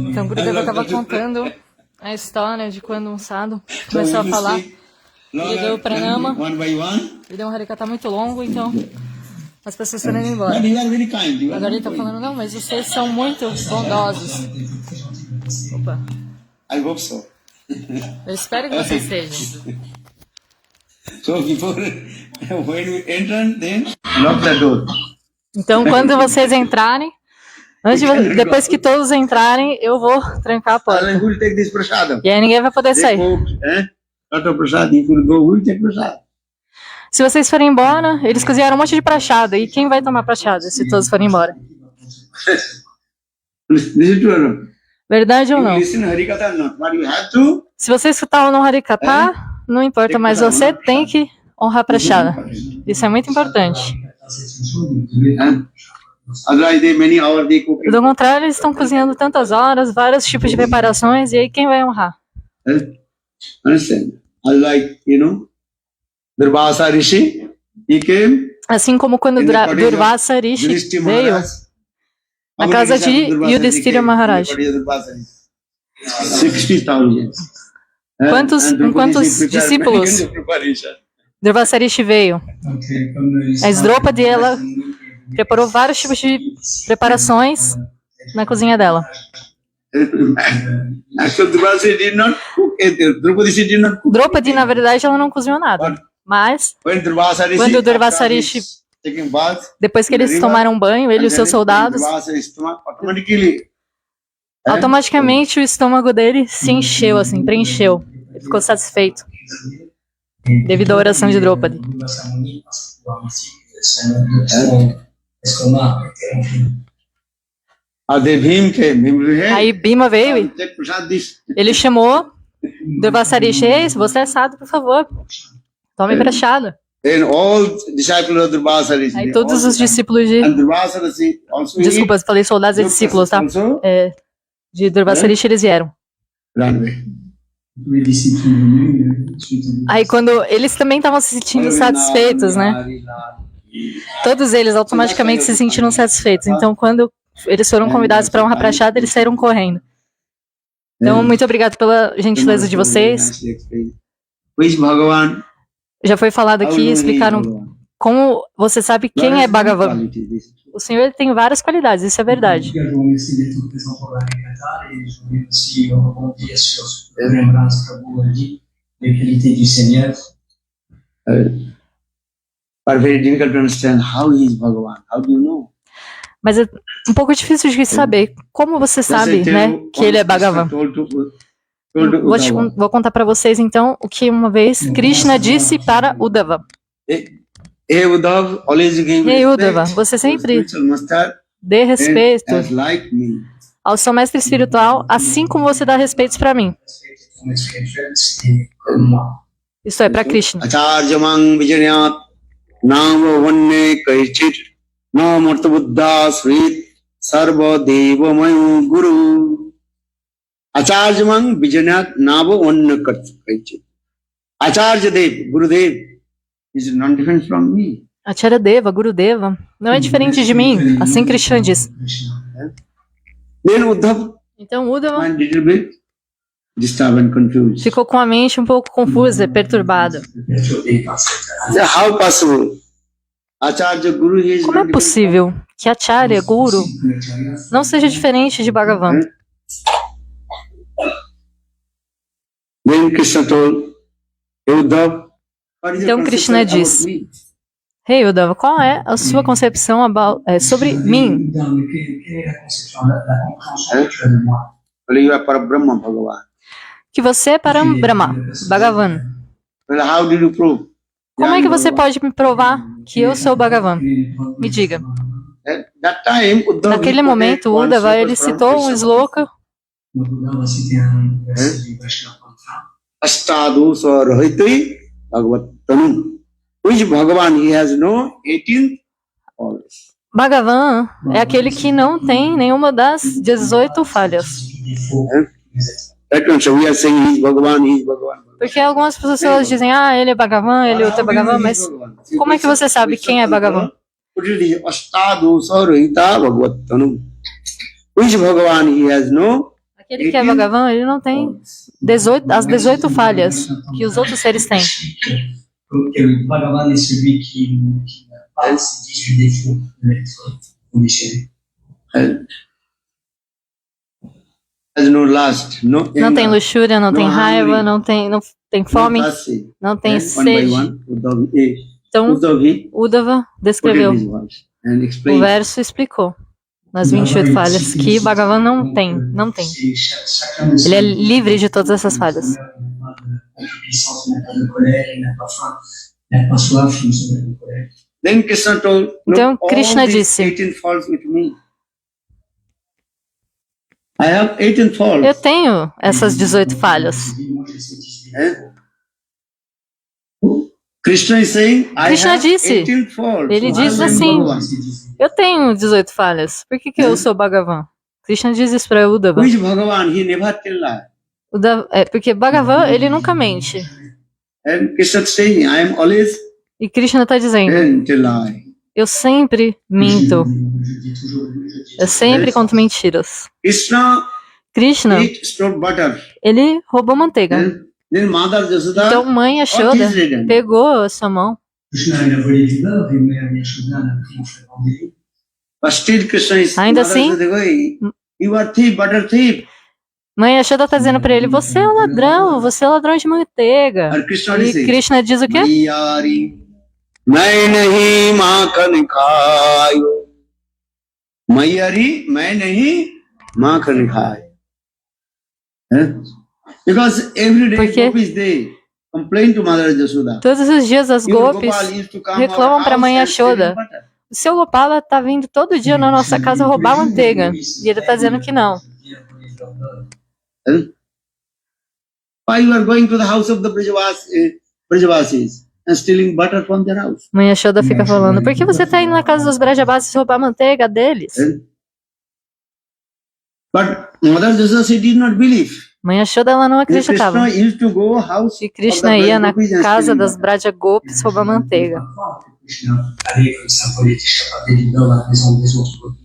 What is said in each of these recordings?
Então, Gurudeva estava contando a história de quando um sadhu começou a falar. Ele deu o pranama, ele deu um harikata muito longo, então as pessoas foram indo embora. Agora ele está falando, não, mas vocês são muito bondosos. Opa. Eu espero que vocês sejam. Então, quando vocês entrarem, depois que todos entrarem, eu vou trancar a porta. E aí ninguém vai poder sair. Se vocês forem embora, eles cozinharam um monte de prachada. E quem vai tomar prachada se todos forem embora? Verdade ou não? Se você escutar no Harikata, não importa, mas você tem que honrar a prachada. Isso é muito importante. Do contrário, eles estão cozinhando tantas horas, vários tipos de preparações, e aí quem vai honrar? Assim como quando Durvasa Rishi veio na casa de Yudhishthira Maharaj. Quantos discípulos Durvasa Rishi veio? A Draupadi, ela preparou vários tipos de preparações na cozinha dela. Draupadi, na verdade, ela não cozinhou nada. Mas, quando Durvasa Rishi, depois que eles tomaram banho, ele e os seus soldados, automaticamente o estômago dele se encheu, assim, preencheu. Ele ficou satisfeito devido à oração de Draupadi. Aí Bhima veio e ele chamou Durvasa Rishi: "Ei, se você é sábio, por favor, tome prachada." Aí todos os discípulos de... Desculpa, falei soldados e discípulos, tá? De Durvasa Rishi, eles vieram. Aí quando eles também estavam se sentindo satisfeitos, né? Todos eles automaticamente se sentiram satisfeitos. Então, quando eles foram convidados para honrar prachada, eles saíram correndo. Então, muito obrigado pela gentileza de vocês. Já foi falado aqui, explicaram como você sabe quem é Bhagavan. O Senhor tem várias qualidades, isso é verdade. Mas é um pouco difícil de saber. Como você sabe, né, que ele é Bhagavan? Vou contar para vocês, então, o que uma vez Krishna disse para Uddhava. Ei, Uddhava, você sempre dê respeito ao seu mestre espiritual, assim como você dá respeitos para mim. Isso é para Krishna. Acharjamang Vijayanat Nava Vannakat Kaichit. Acharya Dev, Gurudev, is not different from me. Acharya Deva, Gurudeva, não é diferente de mim, assim Krishna diz. Então Uddhava ficou com a mente um pouco confusa, perturbada. Como é possível que Acharya, Guru, não seja diferente de Bhagavan? Então Krishna diz: "Hey Uddhava, qual é a sua concepção sobre mim?" Que você é Parabrahma, Bhagavan. Como é que você pode me provar que eu sou Bhagavan? Me diga. Naquele momento, Uddhava, ele citou um sloka Bhagavan é aquele que não tem nenhuma das 18 falhas. Porque algumas pessoas dizem, ele é Bhagavan, ele é outro Bhagavan, mas como é que você sabe quem é Bhagavan? put it is Astadosha Rahita Bhagavatanu. Which Bhagavan he has no. Aquele que é Bhagavan, ele não tem as 18 falhas que os outros seres têm. Le Bhagavan est celui qui n'a pas ces 18 défauts de l'être conditionné. Has no lust, no Não tem anger, luxúria, não no tem raiva, hungry, não tem no fome, thirsty. não tem One by sede. one, Uddhavi, Então, Uddhavi Uddhava put in descreveu his words and o explained. verso e explicou nas 28 falhas que Bhagavan não tem. Ele é livre de todas essas falhas. Then Krishna told, Então, look, Krishna all these disse, 18 faults with me. I have 18 faults. eu tenho essas 18 falhas. Eh? Krishna is saying, I Krishna have disse, 18 faults. ele I diz am assim, Bhagavan. eu tenho 18 falhas. Por que eu sou Bhagavan? Krishna diz isso para Uddhava. Which Bhagavan? He never tell lie. Porque Bhagavan, ele nunca mente. And Krishna is saying, I am always E Krishna está dizendo, tell lie. eu sempre minto. Eu sempre conto mentiras. Krishna Krishna, ate stored butter. ele roubou manteiga. Then Mother Yashoda Então mãe caught Yashoda his red hand. pegou a sua mão. Krishna il a volé du beurre et Mère Yashoda l'a pris en flagrant délit. But still Krishna is Ainda Mother assim, Yashoda, "Hey, you are thief, butter thief." Mãe Yashoda está dizendo para ele, você é um ladrão, você é ladrão de manteiga. And Krishna E is saying, Krishna diz o quê? Mayari, main nahi makhan khayo. Mayari, main nahi makhan khayo. Because every day Porque gopis they complain to Mother Yashoda. todos os dias as Your gopis Gopal used to come reclamam our para Mãe house and steal Yashoda. butter. O seu Gopala tá vindo todo dia na nossa casa roubar manteiga. E ele tá dizendo que não. Why you are going to the house of the Brajavasis and stealing butter from their house? Mãe Yashoda fica falando, por que você tá indo na casa dos Brajabasis roubar manteiga deles? But Mother Yashoda, she did not believe. Mãe Yashoda, ela não acreditava. Krishna used to go house E of Krishna the ia na Brajagopis and casa stealing das butter. Braja Gopis roubar manteiga. Krishna allait comme ça voler échapper du beurre dans la maison des autres.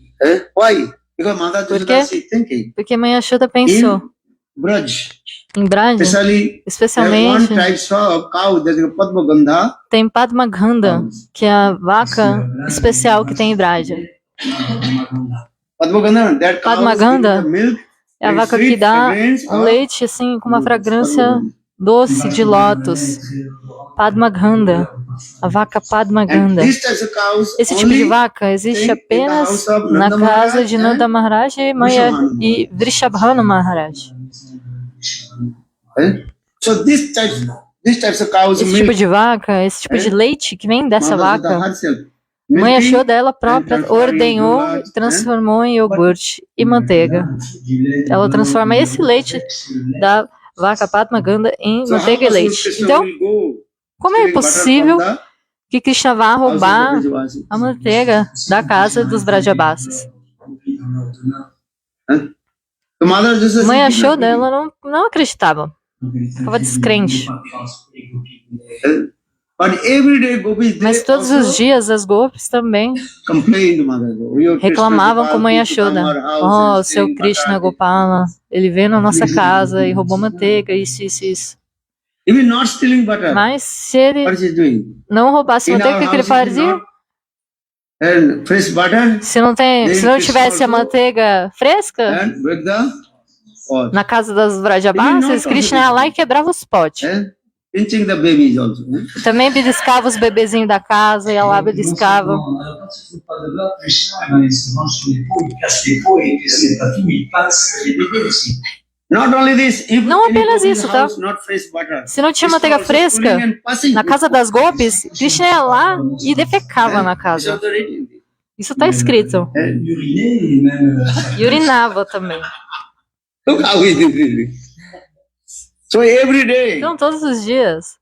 Why? Because Mother Por Yashoda, quê? she thinking Porque Mãe Yashoda pensou, in Braj, em Braja, especially there one especialmente, type of cow that is Padma Gandha. tem Padmaganda, que é a vaca especial que tem em Braja. Padma Gandha, that cow Padma is giving Gandha the milk é a and vaca que sweet dá fragrance um of leite assim com uma fragrância Padma Gandha. doce de lótus. Padmaganda, a vaca Padmaganda. And these types of cows Esse tipo de only vaca existe tem in the apenas house of na Nanda casa Maharaj de and Nanda Maharaj e Vrishabhanu Maharaj. So these types of cows Esse tipo de vaca, esse tipo de leite que vem dessa Mother Yashoda vaca, herself Mãe milking Yashoda ela própria transforming ordenhou yogurt, e transformou em iogurte e manteiga. Ela transforma esse leite da vaca Padmaganda em So how manteiga e possible leite. Krishna Então, will go como é stealing butter possível from the que Krishna vá house of the roubar Brajavasis? a manteiga da casa dos Brajabasis? So Mother Yashoda, Mãe she did not Yashoda, believe. ela não acreditava. Ficava descrente. But every day gopis they Mas todos os also dias as gopis também complain to Mother Yashoda. Your Krishna reclamavam Gopal com Mãe used to come Yashoda. our house Oh, and o seu stealing Krishna butter. Gopala, ele veio na nossa casa e roubou manteiga, isso. Even not stealing butter. Mas se ele What is he doing? não roubasse In manteiga, our o que ele house, it is fazia? not and fresh butter Se não tivesse a manteiga fresca and break the pot. na casa das Brajabasis, Krishna ia lá e quebrava os potes. Pinching the babies also. Também beliscava os bebezinhos da casa, ia lá beliscava. Alors, quand il ne trouve pas de beurre, Krishna, il se mange sur les pots, il casse les pots et puis c'est pas tout, il passe les bébés aussi. Not only this, if Não in a apenas gopis isso, tá? house, not fresh butter. Se não tinha Krishna manteiga also fresca, pulling and passing na it. casa das gopis, Krishna ia lá e defecava na This is casa. the reading. Isso tá escrito. Uriner et même. E urinava também. Look how he did it. So every day, Então, todos os dias,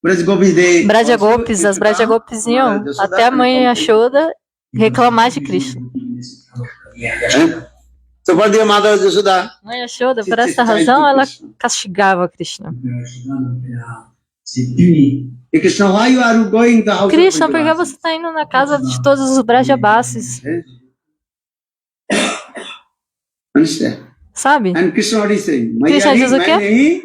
Braj Gopis, they Braja also Gopis, used as to Braja come, Gopis iam Yashoda até a and mãe complain. Yashoda reclamar de Krishna. So for the mother Yashoda, Mãe Yashoda, por essa razão, ela castigava Krishna. c'est puni. Hey, Krishna, why you are going to the house Krishna, of por que Brajavasi? você está indo na casa de todos os Brajabasis? Eh? Understand? Sabe? And Krishna what is saying? Krishna diz o quê? Maine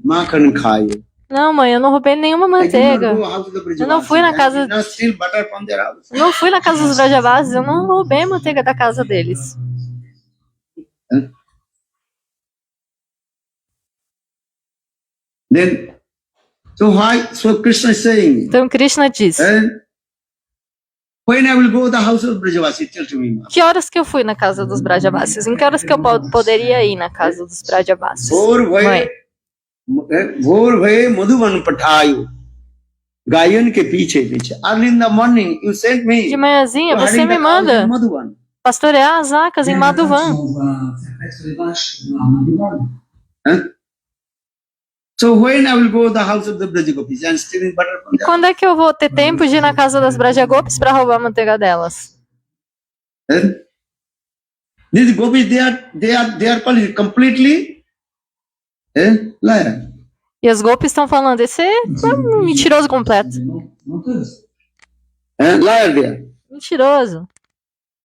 makhan khaye. Não, mãe, eu não roubei nenhuma I did not manteiga. go house of the Brajavasi. Eu não fui na casa- I did not steal butter from their house. Eu não fui na casa dos Brajabasis, eu não roubei a manteiga da casa deles. Then, so Krishna is saying, Então Krishna diz: when I will go to the house of Brajavasi, tell to me. que horas que eu fui na casa dos Brajabasis? Em que horas que eu poderia ir na casa dos Brajabasis? Mãe, भोर भये मधुबन पठायो गायन के पीछे पीछे. Early in the morning, you sent me. de manhãzinha to você herding me the cows manda in Madhuban. pastorear as vacas em Madhuvan. On va faire paître les vaches à Madhuban. So when I will go to the house of the Brajagopis and stealing butter from E them? quando é que eu vou ter tempo de ir na casa das Brajagopis para roubar a manteiga delas? These gopis, they are called completely liar. E as Gopis estão falando, esse é um mentiroso completo. Menteuse. Liar they are. Mentiroso.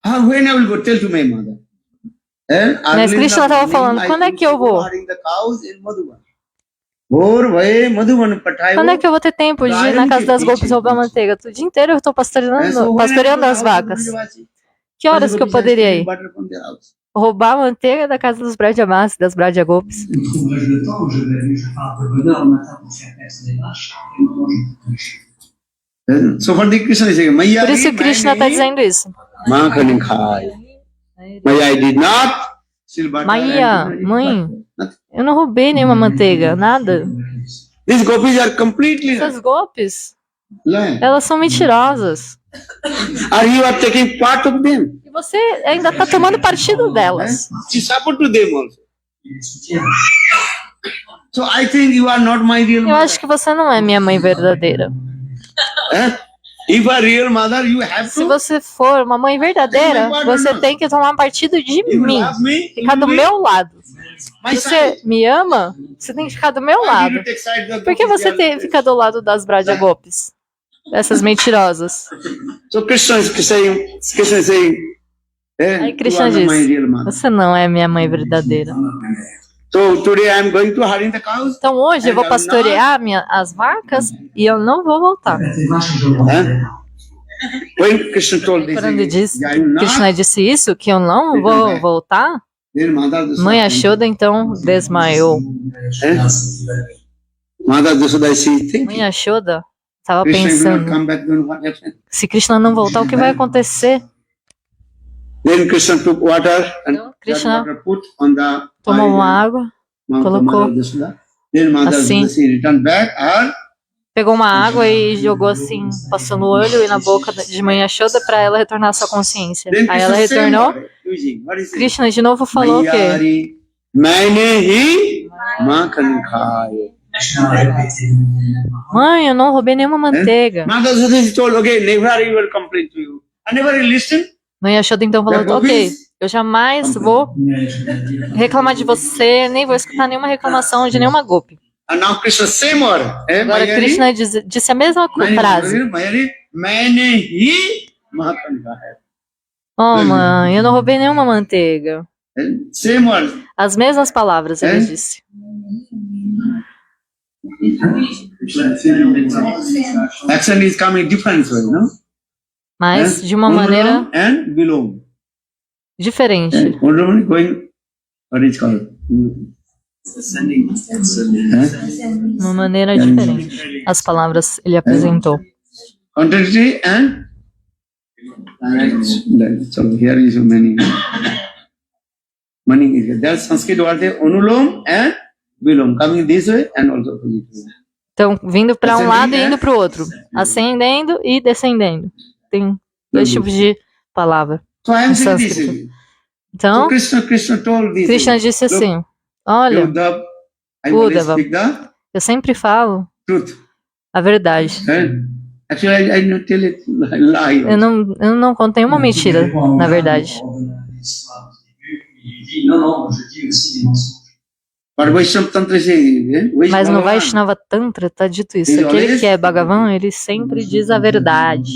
When I will go, tell to my mother. Mas Krishna estava falando, quando é que eu vou? Herding the cows in Madhuban. Bhor bhaye Madhuban patayo. Quando é que eu vou ter tempo de ir na casa das Gopis roubar manteiga? O dia inteiro eu estou pastoreando as vacas. Que horas que eu poderia ir? Roubar a manteiga da casa dos Brajabasis, das Brajagopis. Où trouverai-je le temps? Je pars de bonne heure le matin pour faire paître les vaches. Et maintenant, je me couche. So for the Krishna is saying, Maya, Por isso Krishna está dizendo isso. Makhan khai. Maya, I did not steal butter. Maia, mãe, eu não roubei nenhuma manteiga, nada. These gopis are completely Essas Gopis, lying. elas são mentirosas. Are you are taking part of them? E você ainda está tomando partido delas. She support to them also. Il les soutient. So I think you are not my real Eu mother. acho que você não é minha mãe verdadeira. If a real mother, you have Se to. você for uma mãe verdadeira, você tem que tomar partido de You mim. love me. Ficar do you will meu lado. be my Se você side. me ama, você tem que ficar do meu Why lado. did you take side of the Por que gopis? você fica do lado das Brajagopis? Essas mentirosas. So Krishna is saying, Aí you Krishna are not my diz, real mother. você não é minha mãe verdadeira. So today I am going to herding the cows. Então hoje eu vou pastorear as vacas e eu não vou voltar. Paître les vaches et je reviendrai. When Krishna told this, Quando diz, I will not, Krishna disse isso, que eu não vou voltar, then Mother Jashoda- mãe Yashoda então desmaiou. Mother Jashoda is thinking, Mãe Yashoda estava Krishna will not pensando, come back, then what happens? se Krishna não voltar, o que vai acontecer? Then Krishna took water and Então, Krishna that water put on the tomou uma eyes água, of colocou Mother Jashoda. Then Mother assim. Jashoda she returned back and pegou uma água e jogou assim, passou no olho e na boca de mãe Yashoda para ela retornar à sua consciência. then Aí ela Krishna same retornou, word using. What is it? Krishna de novo falou o quê? Mayari, maine hi makhan khai. Krishna a répété. Mãe, eu não roubei nenhuma manteiga. Mother Jashoda is told, okay, never he will complain to you. And never he listen. Mãe Yashoda então falou, The ok, gopis- eu jamais vou reclamar de você, nem vou escutar nenhuma reclamação de nenhuma Gopi. And now Krishna same word. Agora Mayari, Krishna disse a mesma frase. Mayari, maine hi makhan khai. Oh mãe, eu não roubei nenhuma manteiga. Same word. As mesmas palavras ele disse. Action is coming different way, no? Mas de uma maneira Unulam and Vilom. diferente. Unulam going, what is called? Uma maneira diferente. As palavras ele apresentou. Contrary and direct. So here is many. Many is there. Sanskrit word is Unulom and Vilom coming this way and also opposite way. Então, vindo para um lado e indo para o outro. Ascendendo e descendendo. Tem dois tipos de palavra. So I am Em saying this. sânscrito. So Então, Krishna told this. Krishna disse assim, olha, Uddhav, I always Uddhava. speak the eu sempre falo truth. a verdade. Actually, I don't tell it lie. Eu não contei uma mentira, na Quand on verdade. revenait à l'histoire du début, il dit non, non, je dis aussi des mensonges. But Vaishnava Tantra says, Mas no Vaishnava Tantra tá dito isso. Aquele que é Bhagavan, ele sempre diz a verdade.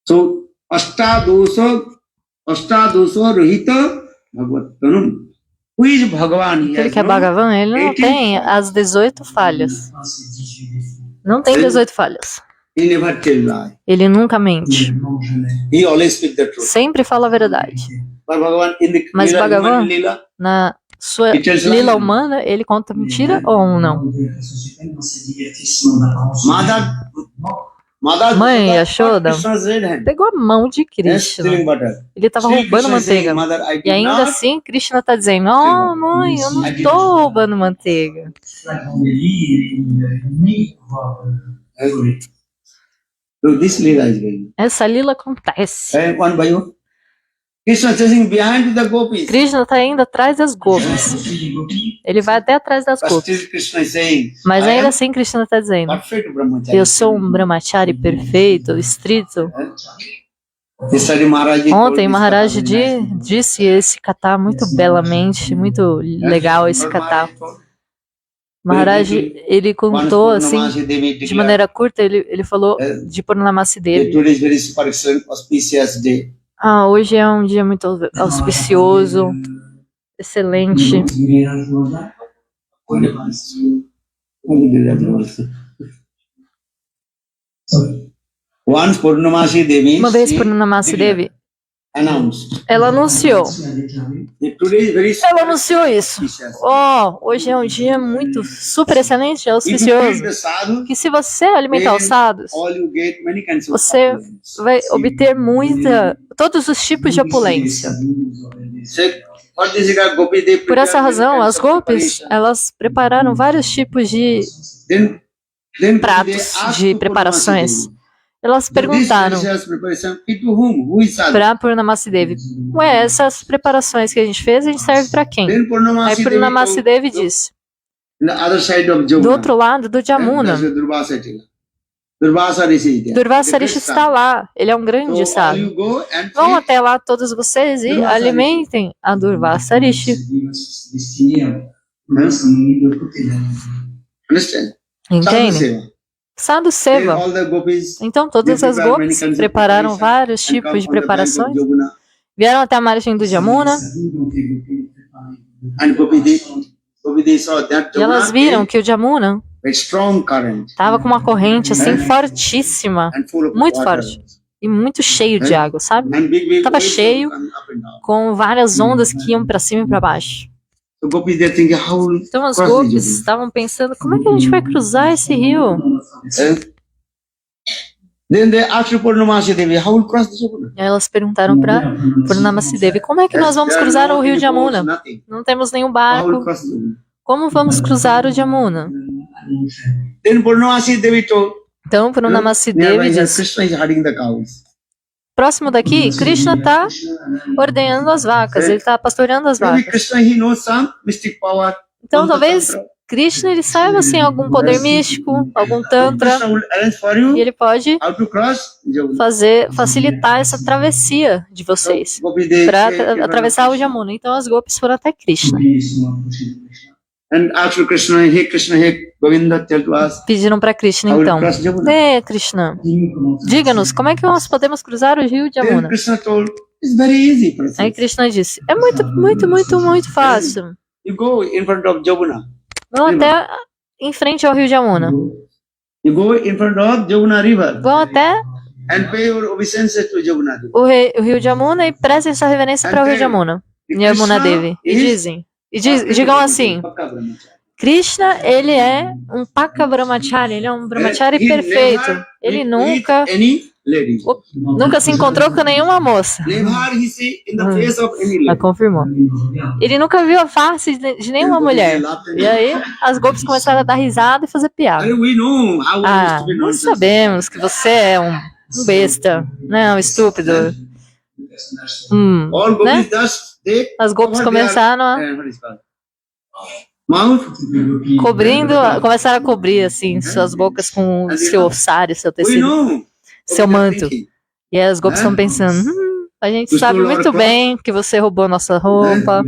So, Astadosha Rohita Bhagavatanam. Who is Bhagavan? He Aquele has que é no Bhagavan, ele não 18 tem as 18 falhas. Não tem 18 falhas. He never tells lie. Ele nunca mente. He always speaks the truth. Sempre fala a verdade. But Bhagavan in the Mas Lila, Bhagavan, human Lila, na sua It tells lila lie. humana, ele conta mentira ou não? Mother Mãe Yashoda Krishna's red hand. pegou a mão de Yes, Krishna. stealing butter. Ele estava Sri roubando Krishna is saying, manteiga. Mother, I E did ainda not. assim, Krishna está dizendo: Oh, mãe, eu não estou roubando manteiga. So this Lila is going. Essa lila acontece. And one by one. Krishna chasing behind the gopis. Krishna está indo atrás das gopis. Ele vai até atrás das But gopis. still Krishna is saying, Mas I ainda am assim, Krishna está dizendo: perfect brahmachari. Eu sou um brahmachari perfeito, estrito. Yesterday Maharaj told Ontem, this Maharaj kata very nicely. disse esse kata muito belamente, muito legal esse But kata. Maharaj told, Maharaj, ele once contou assim, Purnamasi Devi de declared, maneira curta, ele falou de Purnamasi that Devi. today is very super excellent, auspicious day. Hoje é um dia muito auspicioso, excelente. Once Purnamasi Devi Uma vez she Purnamasi Devi, announced ela anunciou. that today is very Ela anunciou isso. auspicious. Hoje é um dia muito super excelente, If you feed auspicioso. the sadhu, Que se você alimentar os sadhus, all you get many kinds of você opulence. vai obter todos os tipos de opulência. So, for this regard, Gopi, they Por essa prepare razão, many as kinds of gopis, preparation. elas prepararam vários tipos de Then they pratos, asked de to preparações. Purnamasi Devi, Elas "So this perguntaram delicious preparation, feed to whom? Who is sadhu?" para Purnamasi Devi: Ué, essas preparações que a gente fez, a gente serve para quem? Then Aí Purnamasi Purnamasi told, Devi disse: "In the other side of Do Jamuna, outro lado do Jamuna, there's a Durvasa Tila. Durvasa Rishi is there. Durvasa The Rishi great está sadhu. lá. Ele é um grande So all sábio. you go and Vão feed até lá todos vocês e Durvasa alimentem a Durvasa Rishi. Understand? Sadhu Entende? seva. Sadhu Then Seva. all the gopis Então they todas as prepare many gopis kinds of prepararam preparation vários and tipos come de on the bank of preparações, Jamuna. vieram até a margem do Jamuna And Gopi they saw that e elas Jamuna viram is que o Jamuna a strong current estava com uma corrente assim fortíssima and full of Muito water. forte. e muito cheio de água, sabe? And big Tava waves cheio. come up and down. Com várias ondas que iam para cima e para baixo. So gopis they're thinking how Então as cross gopis the Jamuna. estavam pensando, como é que a gente vai cruzar esse rio? Then they asked Purnamasi Devi, how will cross the Jamuna? E aí elas perguntaram para Purnamasi Devi, como é que nós vamos There are cruzar no o rio any Jamuna? boats, nothing. Não temos nenhum How will barco. cross the Jamuna? Como vamos cruzar o Jamuna? Then Purnamasi Devi told, Então Purnamasi nearby Devi here disse, Krishna is herding the cows. próximo daqui, Krishna está ordenhando as vacas, ele está pastoreando as Maybe vacas. Krishna he knows some mystic power. Então Tantra, talvez tantra. Krishna ele saiba assim algum poder místico, algum tantra, Krishna will arrange for you e ele pode how to cross Jamuna. facilitar essa travessia de vocês So, Gopi, they para came to atravessar o Krishna Jamuna. Então as gopis foram até Krishna. and asked Krishna, hey Govinda, tell to us Pediram para Krishna how will então, cross Jamuna. Krishna, diga-nos como é que nós podemos cruzar o rio Then Jamuna. Krishna told, it's very easy process. Aí Krishna disse, é muito fácil. You go in front of Jamuna. Vão até em frente ao rio Jamuna. You go in front of Jamuna river Vão até and pay your obeisances to Jamuna river. o rio Jamuna e prestem sua reverência para o rio Jamuna. Yamuna Devi. E digam assim, Krishna, ele é um Paka Brahmachari, ele é um Brahmachari perfeito. Ele nunca se encontrou com nenhuma moça. Ela confirmou. Ele nunca viu a face de nenhuma mulher. E aí, as gopis começaram a dar risada e fazer piada. Nós sabemos que você é um besta, né? Um estúpido. Né? As gopis começaram a começaram a cobrir assim suas bocas com seu ossário, seu tecido, seu manto. E aí as gopis estão pensando, A gente sabe muito bem que você roubou nossa roupa.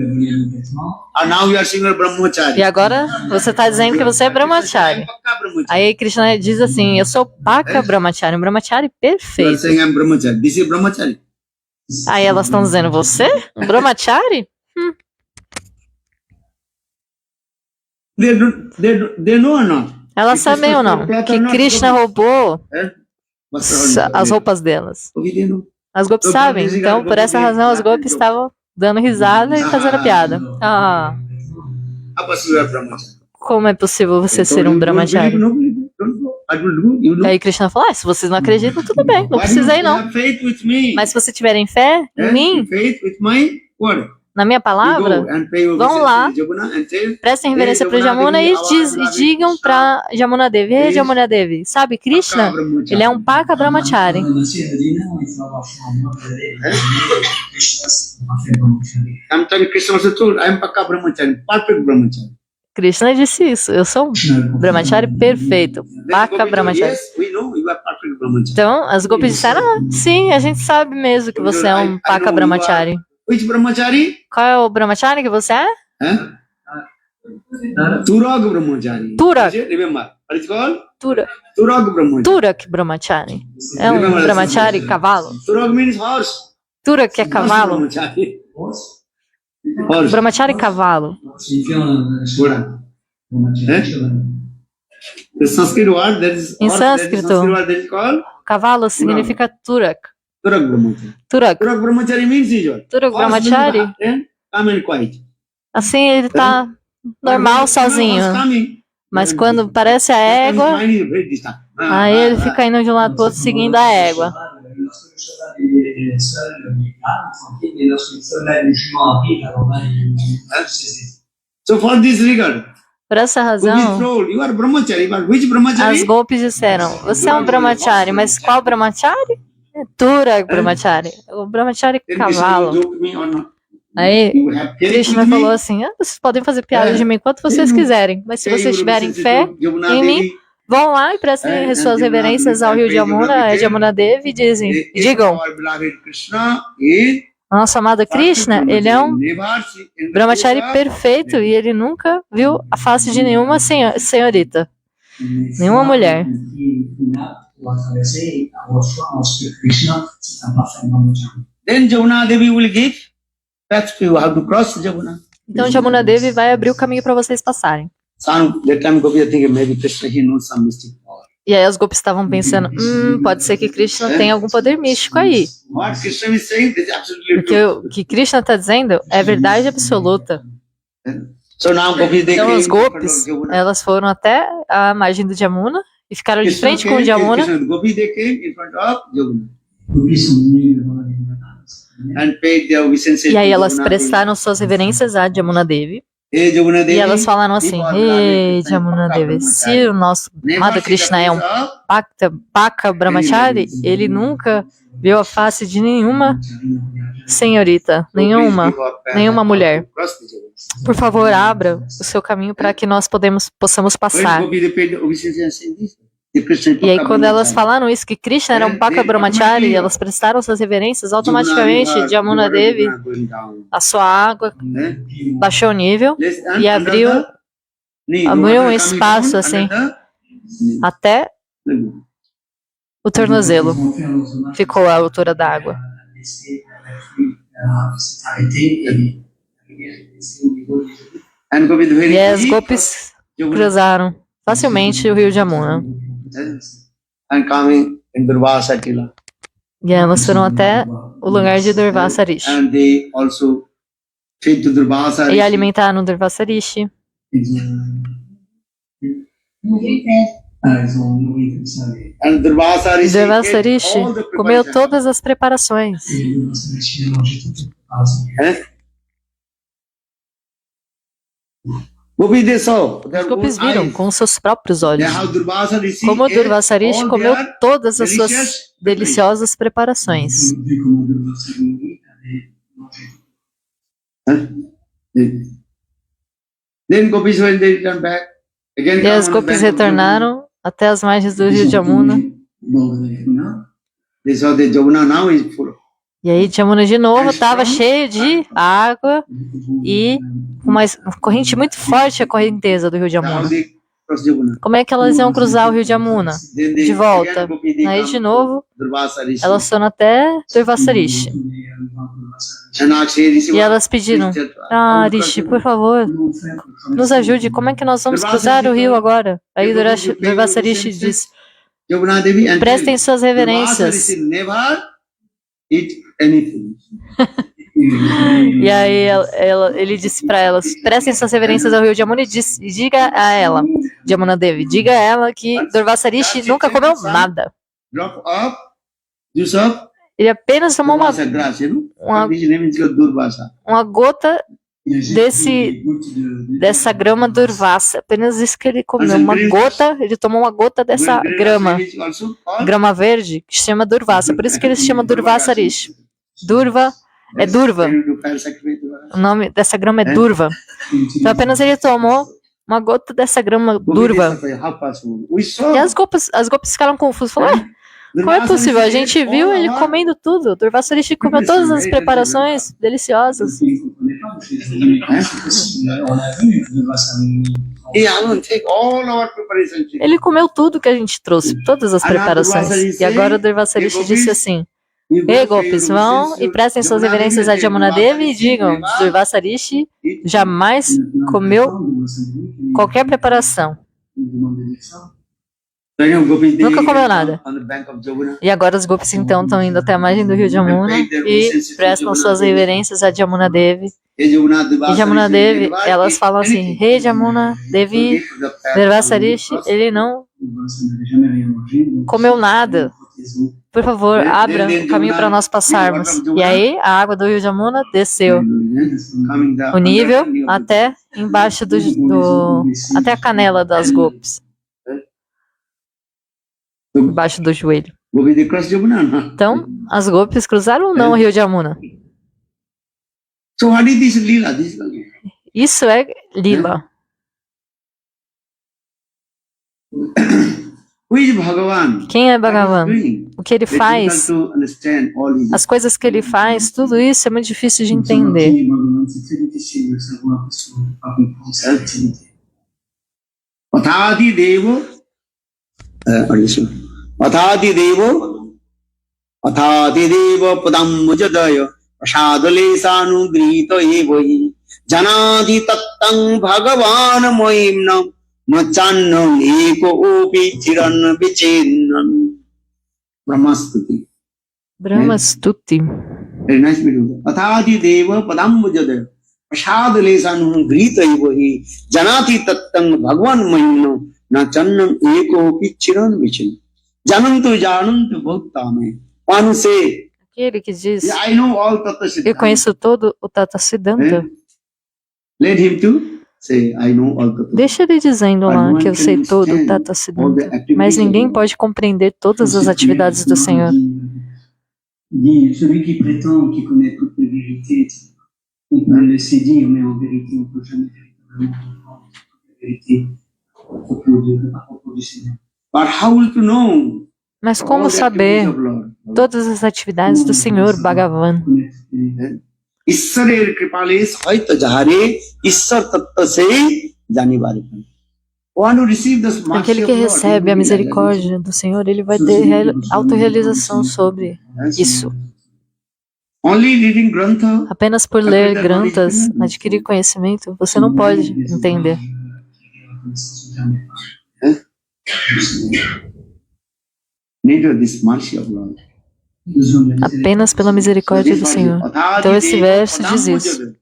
And now you are saying you're brahmachari. E agora você está dizendo que você é brahmachari. Pakka brahmachari. Aí Krishna diz assim, eu sou Paka Brahmachari, um brahmachari You are perfeito. saying I'm brahmachari. This is brahmachari. Aí elas estão dizendo, você? Um brahmachari? They know or not? Elas sabem ou não que Krishna roubou as roupas delas. Okay, they know. As gopis sabem, então por essa razão as gopis estavam dando risada e fazendo piada. Ah, How possible you are brahmachari? como é possível você ser um brahmachari? Don't go. I will do. You do. Aí Krishna falou, se vocês não acreditam, tudo bem, não Why precisa ir you não. have faith with me? Mas se vocês tiverem fé em mim, Faith with my word. na minha You palavra, go and pay your vão obeisance lá, to Jamuna and tell, prestem reverência para Jamuna e digam para Jamuna Devi, ei Jamuna Devi, sabe, Krishna, ele é um Paka Brahmachari. I'm telling Krishna also told, I am Pakka brahmachari, perfect brahmachari. Krishna disse isso, eu sou um Brahmachari perfeito, Paka Brahmachari. Yes, we know you are perfect brahmachari. Então, as gopis disseram, sim, a gente sabe mesmo que você é um Paka Brahmachari. Which brahmachari? Qual é o Brahmachari que você é? Huh? Turag brahmachari. Turak. Remember, what is called? Tura, Turag brahmachari. Turak Brahmachari. É um Brahmachari cavalo. Turag means horse. Turak é cavalo. Brahmachari. Horse. Brahmachari cavalo. Ghoda. The Sanskrit word that is Em horse, that is sânscrito. Sanskrit word that is called Cavalo significa Turak. Turag brahmachari. Turak. Turag brahmachari means is what? Turak Horse means Brahmachari. calm and quiet. Assim ele tá normal, sozinho. Mas quando parece a égua, aí ele fica indo de um lado pro outro seguindo a égua. So for this regard, Por essa Gopis razão, told, you are brahmachari, but which as brahmachari? gopis disseram, você é um Brahmachari, mas qual Brahmachari? É Turak Brahmachari. O Brahmachari Then Krishna cavalo. will joke me or not. Aí You have faith Krishna with me? falou assim, vocês podem fazer piada de mim quanto vocês quiserem, mas se Say vocês you tiverem will fé visit Yamuna em mim, Devi, vão lá e prestem suas reverências ao rio de Yamuna, Jamuna Devi, e dizem, if digam, our beloved Krishna is nosso amado Krishna, ele é um never seen in the Brahmachari Yoga, perfeito e ele nunca viu a face de nenhuma senhorita, nenhuma mulher. then Jamuna Devi will give path to you how to cross Jamuna. Então Jamuna Devi vai abrir o caminho para vocês passarem. Some that time Gopi thinking maybe Krishna he knows some mystic power. E aí as gopis estavam pensando, pode ser que Krishna tenha algum poder místico aí. What Krishna is saying is absolutely Porque true. o que Krishna está dizendo é verdade absoluta. So now Gopi they Então came as in front of gopis, Jamuna. elas foram até a margem do Jamuna e ficaram de Krishna frente com o came, Jamuna. Krishna, Gopi they came in front of Jamuna and paid their obeisances E aí to elas Jamuna. prestaram suas reverências a Jamuna Devi. Hey, Jamuna E Devi, elas falaram assim, ei Jamuna Devi, se o nosso amado Krishna é um Paka Brahmachari, ele nunca viu a face de nenhuma senhorita, nenhuma mulher. Por favor, abra o seu caminho para que nós possamos passar. E aí, quando elas falaram isso, que Krishna era um Paka Brahmachari, elas prestaram suas reverências, automaticamente Jamuna Devi, a sua água baixou o nível e abriu um espaço assim, até o tornozelo. Ficou à altura da água. E as gopis cruzaram facilmente o rio Jamuna. And coming in Durvasa Tila. E elas foram até o lugar de Durvasa Rishi. And they also feed to Durvasa E Rishi. alimentaram Durvasa Rishi. And Durvasa E Rishi Durvasa ate Rishi all the comeu preparations. todas as preparações. Gopi they saw their Os gopis own viram eyes. com seus próprios olhos How Durvasa Rishi como ate Durvasa Rishi all comeu their todas as suas delicious deliciosas preparações. Then gopis when they return back again. E as gopis retornaram até as margens do rio Jamuna. They saw the Jamuna now is full. E aí Jamuna de novo estava cheio de água e uma corrente muito forte, a correnteza do rio How Jamuna. they cross Yamuna? Como é que elas iam cruzar o rio Jamuna? Then they De volta. again Gopi, they Aí come de novo, to Durvasa Rishi. elas foram até Durvasa Rishi. And asked, "Hey, Rishi, E what- elas pediram: please, Ah, Rishi, por favor, nos ajude. Como é que nós vamos cruzar o rio agora? Aí Durvasa Rishi disse: Yamuna Devi and Prestem suas Durvasa reverências. Rishi never eat anything. E aí ele disse para elas: prestem suas reverências ao rio Jamuna e diga a ela, Jamuna Devi, diga a ela que Durvasa Rishi nunca comeu nada. Drop of juice of Ele apenas tomou Durvasa grass, you know? uma- His name is called Durvasa. uma gota dessa grama Durvasa. Apenas isso que ele comeu. Uma gota, ele tomou uma gota dessa Green grama. grass is also called Grama verde, que se chama Durvasa. Por isso que ele se chama Durvasa Rishi. Durva é Durva. Then you do fire sacrifice Durvasa. O nome dessa grama é Durva. Então apenas ele tomou uma gota dessa grama Durva. How possible? We saw E as golpes ficaram confusas. Falaram: como é possível? A gente viu ele comendo tudo. Durvasa Rishi comeu todas as preparações deliciosas. Yeah, I will take all our preparation. Ele comeu tudo que a gente trouxe, todas as preparações. E agora o Durvasa Rishi disse assim: Ei, golpes, vão e prestem suas reverências a Jamuna Devi e digam: Durvasa Rishi jamais comeu qualquer preparação. Nunca comeu nada. E agora os golpes então estão indo até a margem do rio Jamuna e prestam suas reverências a Jamuna Devi. E Jamuna Devi, elas falam assim: Rei Jamuna Devi, Durvasa Rishi, ele não comeu nada. Por favor, abra o caminho para nós passarmos. E aí a água do rio Jamuna desceu o nível até embaixo até a canela das golpes, embaixo do joelho. Então, as golpes cruzaram ou não o rio Jamuna? So what is this lila? This Isso é lila. who is Bhagavan? Quem é Bhagavan? Doing? O que ele It's faz, difficult to understand all his- as coisas que ele faz, tudo isso é muito difícil de entender. Athadi Devo, Athadi Devo Padam Mujadaya Prasadalesanu Evohi Janadi Tattang Bhagavan Moimnam Nachannam Eko Opi Chiran Vichinnam Brahmastuti. Brahma Stuti. Very nice video. Athadi Deva Padam Mujadaya Prasadalesanu Evohi Janati Tattang Bhagavan Moimnam Nachannam Eko Opi Chiran Vichinnam. Janantu Bhaktame. One say, Aquele que diz: yeah, I know all Tattva eu Siddhanta. conheço todo o Tata Siddhanta. Let him to say, I know all Tattva. Deixa ele dizendo lá que eu sei todo o Tata Siddhanta. Mas ninguém pode compreender todas as atividades do Senhor. Celui qui prétend qu'il connaît toutes les vérités, on peut le laisser dire, mais en vérité, on ne peut jamais véritablement comprendre toutes les vérités à propos du Seigneur. But how will to know Mas all como the saber activities of Lord? todas as atividades do Senhor Bhagavan? ईश्वरेर कृपाले सहित जहारे ईश्वर तत्व से जाने वाले हैं. One who receive this mercy Aquele of que Lord, recebe he a will be misericórdia do Senhor, ele vai ter autorrealização sobre isso. Only reading Grantha, Apenas por ler grantas, adquirir conhecimento, você não pode entender. need this mercy of Lord. Apenas pela misericórdia do Senhor. Então esse verso diz isso.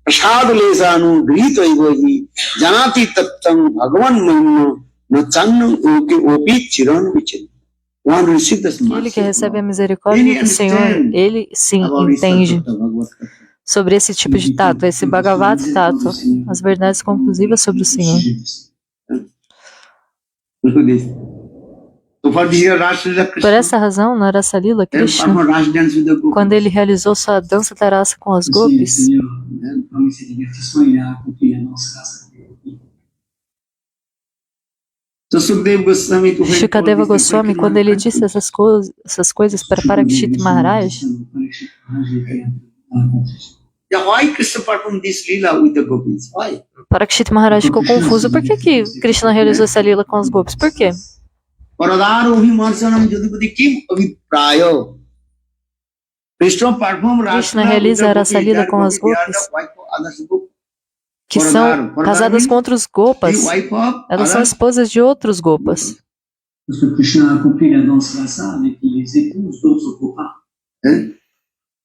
Prasad lesanu grito evohi janati tattam bhagavan mahimno na channam opi chiran vichin. One who receive this Aquele mercy que of recebe a Lord, misericórdia do Senhor, ele sim about entende Ishvara Tattva, Bhagavad Tattva. sobre esse tipo de tato, esse Bhagavad Tato, as verdades conclusivas sobre o Senhor. Look at this. So for this Rasa Lila Por Krishna, essa razão, na Rasa Lila, then Krishna, perform Rasa dance with the gopis. quando ele realizou sua dança tarasa com as Si le golpes, Seigneur, parmi ses divertissements, il a accompli la danse grâce à Dieu. So Sukadeva Goswami, to whom Shukadeva Goswami, quando ele disse essas coisas para Parikshit Maharaj, yeah, why Krishna performed this lila with the gopis? Why? Parikshit Maharaj ficou confuso. Por que Krishna realizou essa lila com os gopis? Por quê? Paradaro Abhimarsanam Jadipati Kim Aviprayo. Krishna performed Krishna Rasa realiza essa lila com as gopis, que são casadas com outros gopas. Elas são esposas de outros gopas. Parce que Krishna a accompli la danse rasa avec les épouses d'autres gopas.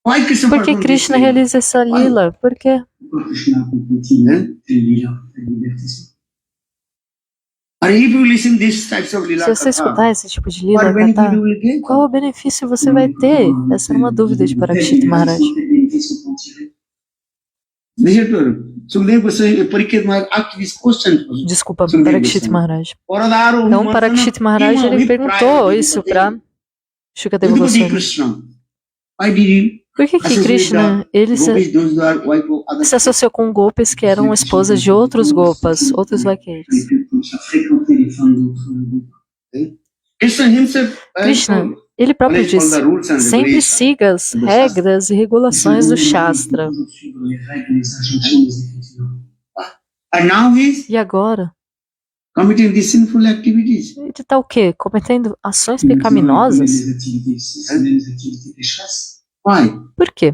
Why Krishna Por que performed Krishna this lila? realiza essa lila? Por quê? Pourquoi Krishna a accompli telle lila, telle liberté? And if you listen these types of lila Se você escutar katha, esse tipo de what lila, benefit Katha, you will get? qual o benefício você vai ter? Essa era uma dúvida de Parikshit Maharaj. Listen to Sukadeva Goswami, Parikshit Maharaj asked this question. Desculpa, Sukadeva Parikshit Goswami. Maharaj. Paradaro Então, Abhimarsanam Parikshit Maharaj Kim ele perguntou Aviprayo isso para Shukadeva Jadipati Goswami. Krishna. Why did you Por que Krishna ele gopis, those who are wife of others? se associou com gopis que eram esposas de outros gopas, outros vaqueiros? Krishna himself Krishna, ele próprio disse, sempre siga as regras e regulações do Shastra. and now he is E agora? committing these sinful activities. Ele está o quê? Cometendo ações pecaminosas? Why? Por quê?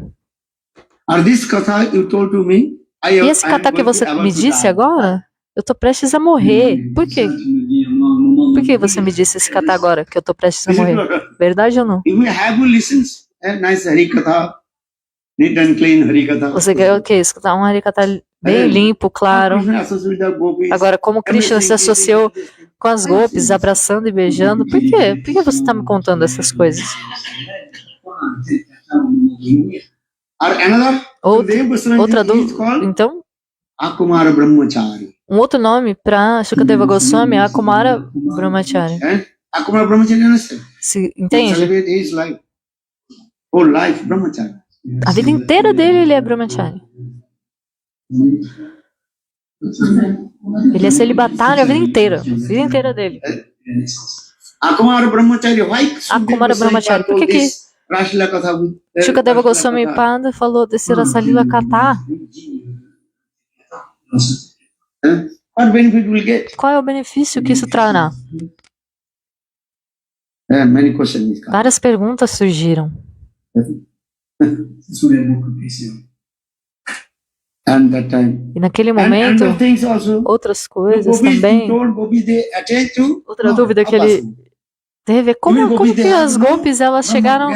Are this katha you told to me? E esse kata que você me disse agora, eu estou prestes a morrer. Por quê? Por que você me disse esse kata agora, que eu estou prestes a morrer? Verdade ou não? If we have to listen, nice Hari Katha, neat and clean Hari Katha. Você quer o quê? Escutar um Harikata bem limpo, claro. Krishna associated with the gopis. Agora, como Krishna se associou com as gopis, abraçando e beijando, por quê? Por que você está me contando essas coisas? Or another, Sukadeva Goswami Outra is dúvida. called Então, Akumara Brahmachari. um outro nome para Shukadeva Goswami é Akumara Brahmachari. Akumara Brahmachari, understand? Entende? Celebrate his life. Whole life, Brahmachari. A vida inteira dele ele é Brahmachari. Ele é celibatário a vida inteira dele. Akumara Brahmachari, why? Akumara Brahmachari. Por que Rashla Katha with Shukadeva Goswami Pada falou desse Rasalila Kata? What benefit will get? Qual é o benefício que isso trará? Many questions. Várias perguntas surgiram. And that time. E naquele And momento, other things also. outras The coisas gopis também. told gopis they attend to. Outra dúvida que ele teve é como que as gopis elas chegaram,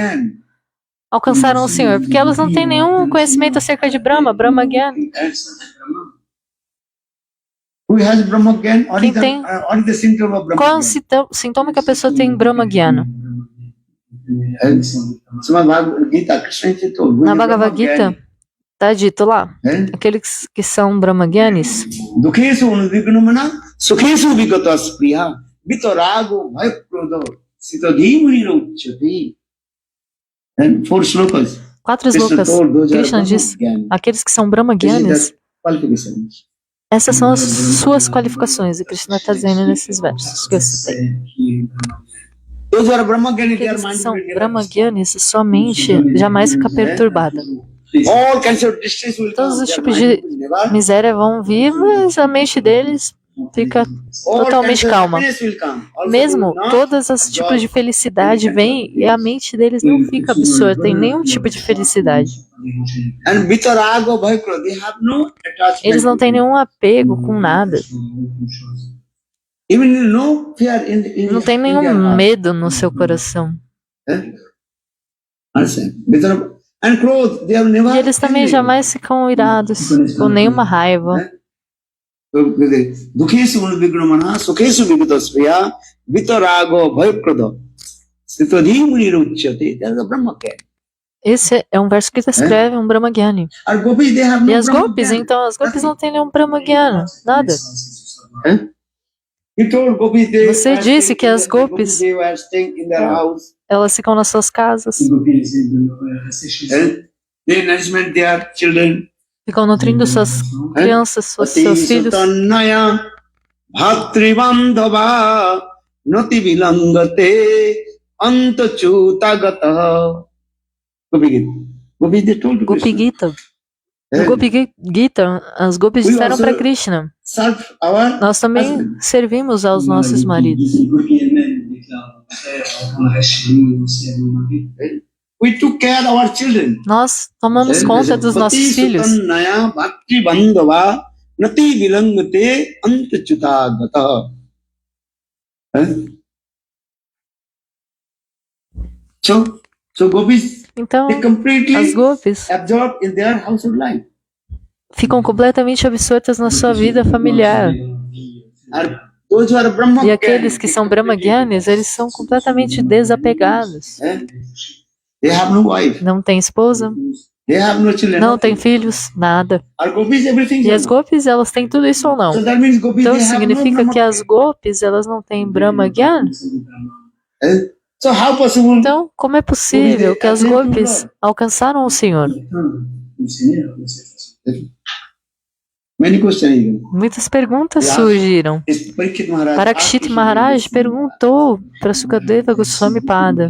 alcançaram o Senhor? Porque elas não têm nenhum conhecimento acerca de Brahma Gyan. Who has Brahma Gyan? Quem tem? What is the symptom of Brahma Qual é o Gyan? sintoma que a pessoa tem em Brahma Gyana? Srimad Bhagavad Gita, Krishna told. Na Bhagavad Gita, está dito lá, aqueles que são Brahmagyanis, Dukhesu unudvignamana, sukhesu vigatas priya, vitarago bhayaprodho, sitadhimuni rauchyati. And 4 slokas. 4 slokas, Krishna diz, aqueles que são Brahmagyanis, Qualifications. essas são as suas qualificações, e Krishna está dizendo nesses versos que eu citei. Those who are Brahmagyanis, their Aqueles que mind são will never- Brahmagyanis, sua mente jamais fica perturbada. All kinds of distress will Todos come, os their tipos mind de will never- miséria vão vir, mas a mente deles fica All totalmente kinds of calma. happiness will come. Also Mesmo will not todos os tipos de felicidade vêm e a mente deles não fica absorta em nenhum tipo de felicidade. And vitarago bhayaprodho, they have no attachment. Eles não têm nenhum apego com nada. Even no fear in Não tem in their nenhum heart. medo no seu coração. Understand? Vitarago- And clothes, they have never E eles também angry. jamais ficam irados, com nenhuma raiva. Dukhesu unudvignamana, sukhesu vigataspriya, vitarago bhayaprodho, sitadhimuni rauchyati. That is a Brahma Gyan. Esse é um verso que descreve um Brahmagyani. And gopis, they have no E as Brahma gopis, Gyan. então, as gopis não têm nenhum Brahmagyana, nada. He told gopis they Você were disse staying que in as the- gopis- they were staying in their house. Elas ficam nas suas casas, And they nourishment their children. ficam nutrindo suas crianças, seus filhos. Tanaya Bhatrivandhava nati vilangate antachutagata. Gopi Gita. Gopi they told to Gopi Krishna. Gita. No And Gopi Gita, as gopis we disseram para also Krishna: serve our nós também husband. servimos aos nossos maridos. Gopi elle-même déclare on reste chez nous et on sert nos maris. We took care of our children. Nós tomamos conta dos nossos filhos. Naya bhakti bandhava nati vilangate antachutagata. So gopis, Então, they completely as gopis absorbed in their household life. ficam completamente absortas na sua vida familiar. And those who are Brahma E aqueles que são Brahmagyanis, eles são completamente desapegados. they have no wife, Não tem esposa, they have no children. não tem filhos, nada. Are gopis everything? E as gopis, elas têm tudo isso ou não? So that means gopis Então they have no significa Brahma. que as gopis, elas não têm Brahmagyan? So how possible? Então, como é possível que as gopis alcançaram o Senhor? Many questions. Muitas perguntas surgiram. Parikshit Maharaj Parikshit Maharaj perguntou para Sukadeva Goswami Pada.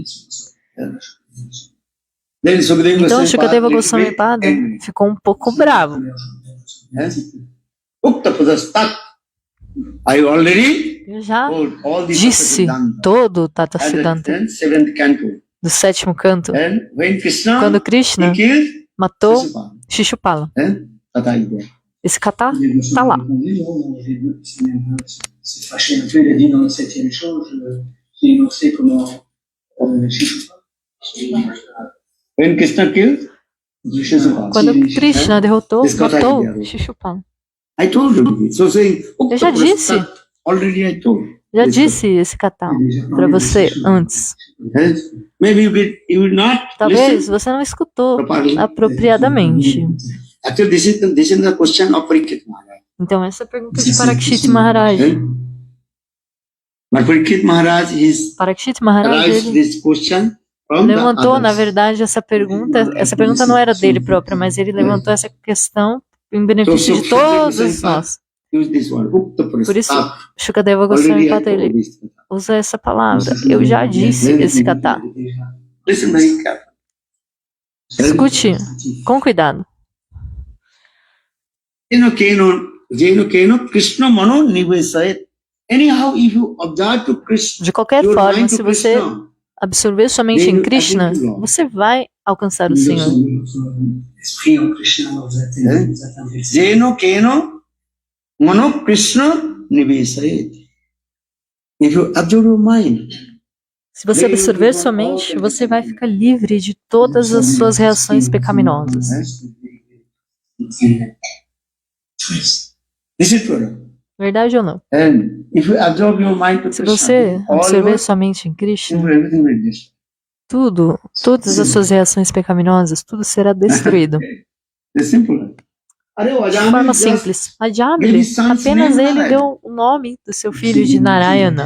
Then Sukadeva Então Goswami Sukadeva Pada Goswami Pada ficou um pouco bravo. Ukta Padastat. I already Eu já told all these disse todo o Tata Siddhanta and seventh canto. do sétimo canto, And when Krishna quando Krishna he killed matou Shishupala, Shishupala. Tata is there. Esse kata tá lá. C'est fâché un peu, il a dit dans le 7e chant, j'ai énoncé comment When Krishna killed Shishupala. Quando Krishna derrotou, Esse kata matou is there. Shishupala. I told you. So saying, Eu já disse. already I told. Já disse esse kata para você antes. Yes. Maybe you will not Talvez listen você não escutou properly. apropriadamente. Actually, this is the question of Parikshit Maharaj. Então essa é a pergunta de Parikshit Maharaj. Yes. But Parikshit Maharaj is Parikshit Maharaj raised ele this question from levantou, the na others. verdade, essa pergunta. Essa pergunta não era dele próprio, mas ele levantou essa questão em benefício de todos nós. Use this word, Ukta Por isso, Prastat. Shukadeva Goswami Already I Pada told ele this. usa essa palavra. Eu já disse esse kata. Listen very carefully. Escute com cuidado. Jeno Keno Krishna Mano Nivesayat. Anyhow, if you observe to Krishna, De qualquer your forma, mind se to você Krishna, absorver sua mente em Krishna, você vai alcançar o Senhor. Esprit en Krishna, vous atteindrez. Jeno Keno Mano Krishna Nivesayat. If you observe your mind, Se você absorver sua mente, você vai ficar livre de todas as suas reações pecaminosas. this is true. Verdade ou não? And if you absorb your mind to Se Krishna, você all absorver your sua mente em Krishna, everything will be destroyed. tudo, todas as suas reações pecaminosas, tudo será destruído. It's simple. De forma simples. A Jamili, apenas ele deu o nome do seu filho de Narayana.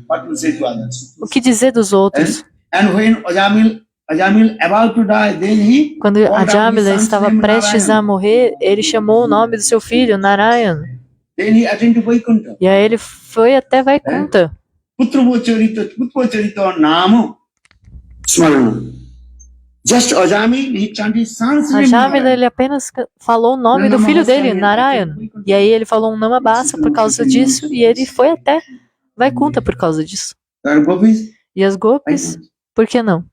What will say to others? O que dizer dos outros? And when Ajamil about to die, then he Quando a Jamila estava prestes a morrer, ele chamou o nome do seu filho, Narayana. then he attended to Vaikuntha. E aí ele foi até Vaikunta. Putra Vocharita Namo Smarana. Just Ajamil, he chanted sans A Jamila, ele apenas falou o nome do filho dele, Narayana. E aí ele falou um Namabasa por causa disso, e ele foi até Vaikunta por causa disso. E as gopis, por que não?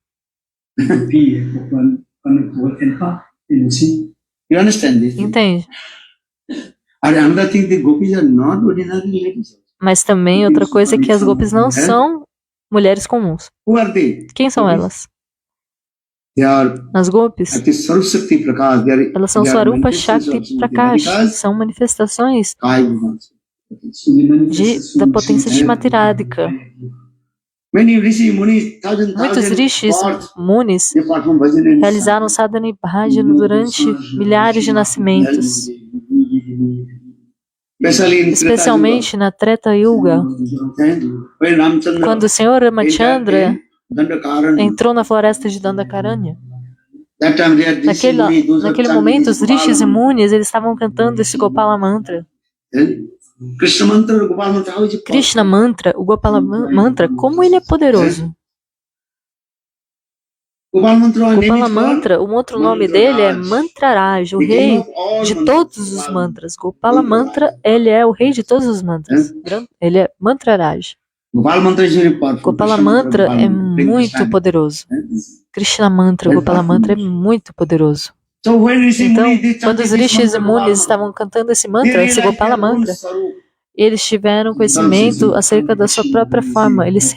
Puis, pourquoi on ne pourrait-elle pas, elle aussi? You understand this? Entende? And another thing, the gopis are not ordinary ladies. Mas também outra coisa é que as gopis não são mulheres comuns. Who are they? Quem são elas? They are As gopis, at the Sarv Shakti Prakash. elas são Swarupa Shakti Prakash, são manifestações da potência de Shimatiradhika. Many Rishi Munis, Muitos rishis, munis, they perform bhajan and realizaram sadhana e bhajana durante milhares de nascimentos, especialmente na Treta Yuga, quando o Senhor Ramachandra entrou na floresta de Dandakaranya. Naquele momento, os rishis e munis eles estavam cantando esse Gopala Mantra. Krishna mantra, Gopal mantra, how is it Krishna mantra, o Gopala mantra, como ele é poderoso. Gopal mantra, Gopala mantra, um outro nome dele é Mantraraj, o rei de todos os mantras. Gopala mantra, ele é o rei de todos os mantras. Ele é Mantraraj. Gopal mantra is very powerful. Gopala mantra é muito poderoso. Krishna mantra, Gopala mantra é muito poderoso. So when Rishi Então, Muni, they quando chanted os this rishis e mantra, Gopal munis mantra, estavam cantando esse they mantra, esse realized Gopala their own mantra, sarup. eles tiveram conhecimento acerca da sua própria forma, eles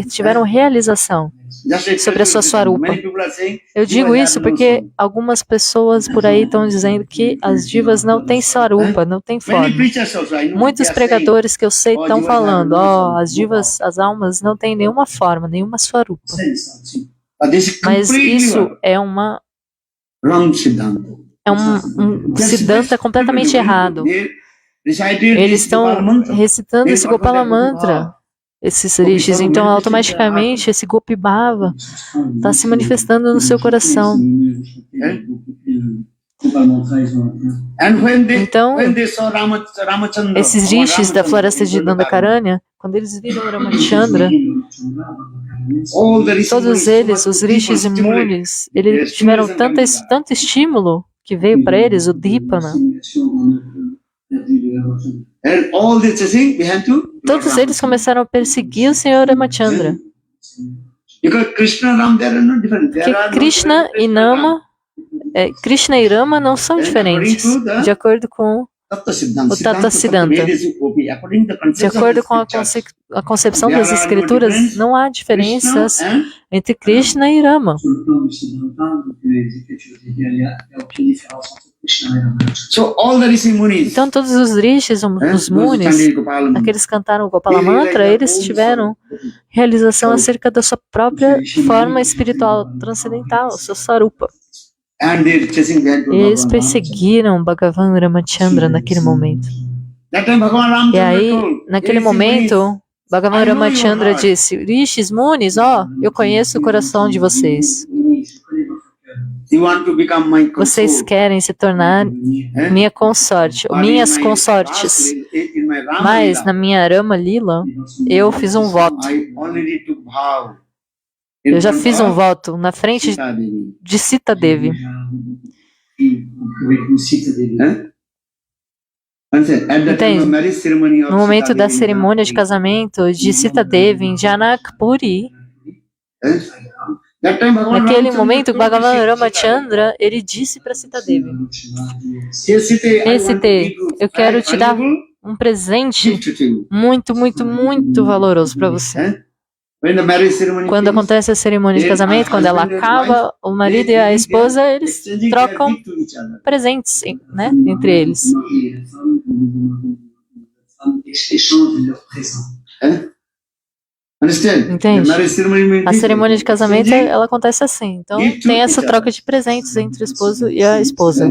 tiveram realização sobre a sua swarupa. Many people are saying, Eu digo "Divas isso have no porque sarup." algumas pessoas por aí estão dizendo que as divas não têm swarupa, não têm Many forma. preachers also, I know, Muitos they are pregadores que eu sei "Oh, estão divas have falando, no sarup." as divas, as almas não têm nenhuma forma, nenhuma swarupa. But this is Mas completely isso é wrong Siddhanta. um siddhanta completamente errado. They recited Eles this Gopala estão mantra. recitando esse Gopala mantra, esses rishis, então automaticamente esse Gopi Bhava está se manifestando no seu coração. And Então, when they saw Ramachandra, esses rishis da floresta de Dandakaranya, quando eles viram Ramachandra, all the rishis, todos eles, os rishis e munis, eles tiveram tanto estímulo que veio para eles, o Dipana. and all this thing we have to Todos eles começaram a perseguir o Senhor Ramachandra. because Krishna and Ram, they are not different. There Porque are no Krishna different e Krishna e Rama não são diferentes, de acordo com Tattva Siddhanta. o Tattva Siddhanta. De acordo com a concepção das escrituras, não há diferenças entre Krishna e Rama. So all the Rishi Munis, Então todos os rishis, os munis, aqueles que cantaram o Gopala Mantra, eles tiveram realização acerca da sua própria forma espiritual transcendental, sua sarupa. and they're chasing that to Eles Bhagavan perseguiram Bhagavan Ramachandra naquele momento. That time Bhagavan E Ramchandra aí, told, naquele "Hey, Rishi Munis, momento, Bhagavan Ramachandra disse: Rishis, Munis, eu conheço o coração de vocês. you want to become my consort?" Vocês querem se tornar minha consorte, ou But in minhas my consortes. in my Rama Mas Lila, na minha Rama Lila, eu fiz um voto. I already took vow in Eu já front fiz um of voto na frente Sita Devi. de Sita Devi. And said, at the time of Entende? marriage ceremony of No momento Sita da Devi in cerimônia de Janakpuri, casamento de Sita Devi em Janakpuri, that time Bhagavan naquele Ramchandra momento, told Bhagavan Sita Ramachandra, ele disse para Sita Devi: Devi, Sita, I want to Sita, give you eu quero te dar valuable um presente gift to you. muito, muito, muito valoroso para você. When the marriage ceremony Quando comes, acontece a cerimônia de casamento, quando ela acaba, o marido e a esposa, eles exchanging trocam their gift to each other. presentes, né, entre eles. Understand? Entende? The marriage ceremony means A cerimônia de casamento, exchanging ela acontece assim. Então, gift to tem essa each troca other. de presentes entre o esposo e a esposa.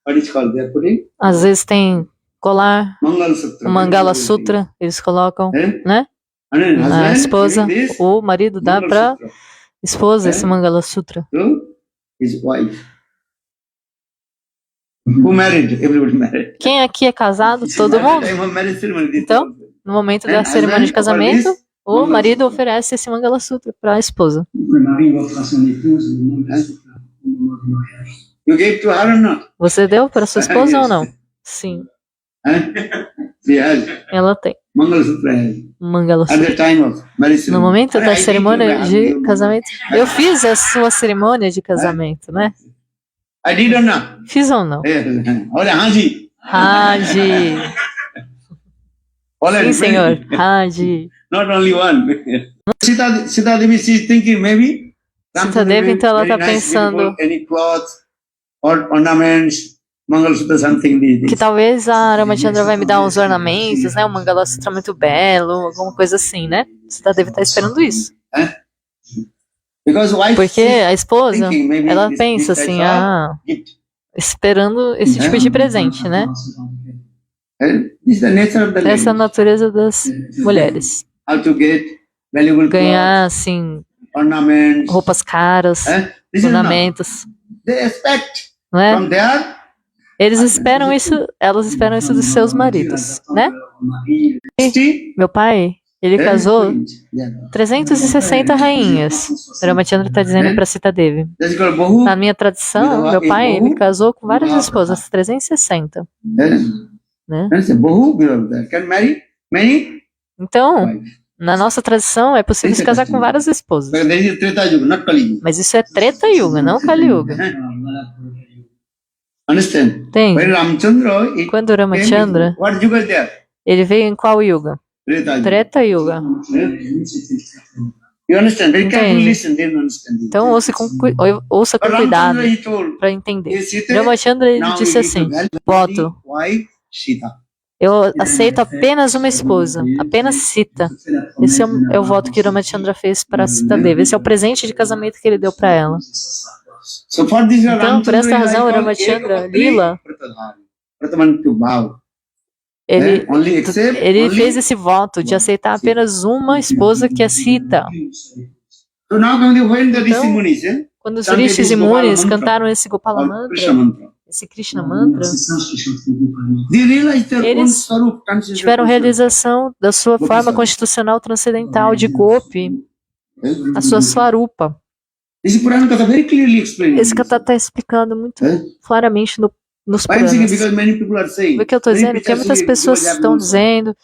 What is called? They are putting Às vezes tem colar, Mangal Sutra. um Mangala Sutra, eles colocam, And né? then A husband esposa, giving this o marido dá Mangal pra Sutra esposa esse Mangala Sutra. to his wife. Who married? Everybody married. Quem aqui é casado? Todo At the mundo. time of marriage ceremony, this Então, is also. no momento And da cerimônia de husband offers casamento, this o Mangala marido Sutra. oferece esse Mangala Sutra para a esposa. You gave to her or not? Você deu para sua esposa ou não? Sim, She has ela tem Mangal Sutra. um Mangala At Sutra. the time of marriage No ceremony. momento I da gave to cerimônia my de husband. casamento, eu fiz a sua cerimônia de casamento, né? I did or not? Fiz ou não? Olha, Haji. Haji. Olha, Sim, senhor. Haji. Not only one. Sita Devi, she is thinking maybe. Sita Devi, então ela very tá nice, pensando beautiful, any cloth or ornaments, Mangalsutra, something like que this. talvez a Ramachandra vai me dar uns ornamentos, né? Um Mangala Sutra muito belo, alguma coisa assim, né? Sita Devi tá esperando isso. Because wife Porque is a esposa, thinking maybe ela this pensa type assim, of gift. esperando esse tipo de presente, né? This is the nature of the Essa é a lady. natureza das mulheres. How to get valuable clothes, Ganhar, assim, ornaments. roupas caras, This is not. ornamentos, They expect não é? from their Eles esperam isso, elas esperam isso dos seus maridos, né? Meu pai, ele casou 360 rainhas. Ramachandra está dizendo para Sita Devi. Na minha tradição, meu pai, ele casou com várias esposas, 360. Né? Então, na nossa tradição, é possível se casar com várias esposas. Mas isso é Treta Yuga, não Kali Yuga. Entende? Quando Ramachandra, ele veio em qual Yuga? Treta Yuga. Entende? Então ouça com cuidado para entender. Ramachandra ele disse assim: voto, eu aceito apenas uma esposa, apenas Sita. Esse é o voto que Ramachandra fez para Sita Devi. Esse é o presente de casamento que ele deu para ela. Então, por essa razão, Ramachandra Lila, ele fez esse voto de aceitar apenas uma esposa, que é Sita. Então, quando os Rishis e Munis cantaram esse Gopala Mantra, esse Krishna Mantra, eles tiveram realização da sua forma constitucional transcendental de Gopi, a sua Swarupa. Esse Kata está explicando muito claramente nos Puranas. O que eu estou dizendo? Que muitas pessoas estão dizendo,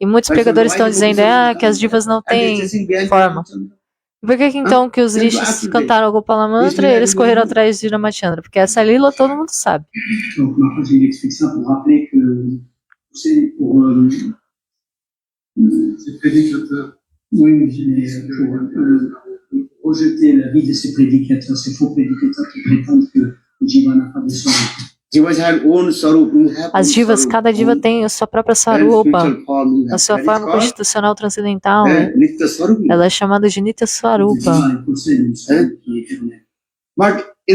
e muitos pregadores estão dizendo que as divas não têm forma. Por que então que os rishis cantaram o Gopala Mantra e eles correram atrás de Ramachandra? Porque essa lila todo mundo sabe. Rejeter la vie de ces prédicateurs, ces faux prédicateurs qui prétendent que o jiva n'a pas de swarupa. As divas, cada diva tem a sua própria sarupa, a sua forma constitucional transcendental. Ela é chamada de Nitya Swarupa.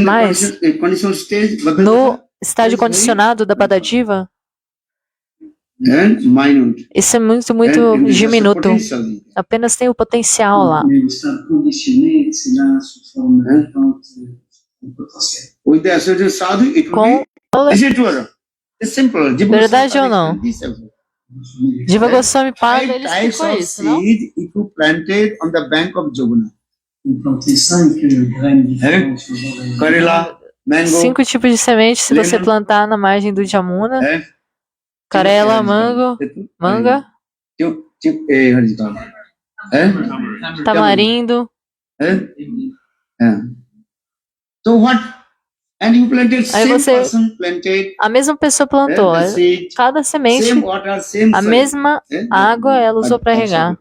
Mas, no estágio condicionado da Badadiva, isso é muito, muito diminuto. Apenas tem o potencial lá. Com verdade ou não? Diva Goswami Pada, ele explicou isso, não? 5 tipos de sementes se você plantar na margem do Jamuna. Carela, manga, tamarindo. Aí você, a mesma pessoa plantou, cada semente, a mesma água ela usou para regar.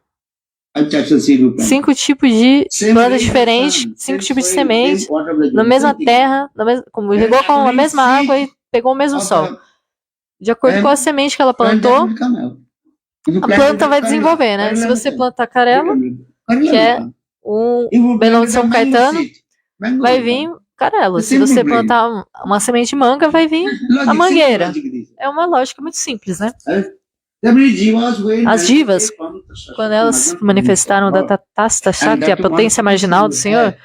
5 tipos de plantas diferentes, 5 tipos de sementes, na mesma terra, como regou com a mesma água e pegou o mesmo sol. De acordo com a semente que ela plantou, a planta vai desenvolver, né? Se você plantar carela, que é um belão de São Caetano, vai vir carela. Se você plantar uma semente de manga, vai vir a mangueira. É uma lógica muito simples, né? As divas, quando elas se manifestaram da Tatasta Shakti, a potência marginal do Senhor,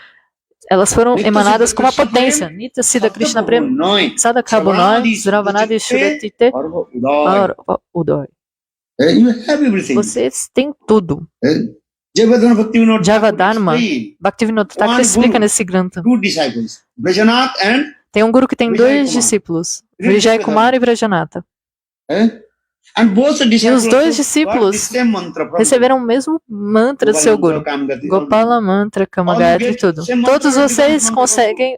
elas foram emanadas com uma potência. Nitya Siddha Krishna Prema, Sadakabunoi, Zravanadi Shuratite, Udoi. Vocês têm tudo. Javadharma, Bhaktivinoda Thakur explica nesse granta. Tem um guru que tem 2 discípulos, Vijay Kumar e Vrajanatha. E os 2 discípulos receberam o mesmo mantra do seu guru, Gopala Mantra, Kama Gayatri e tudo. Todos vocês conseguem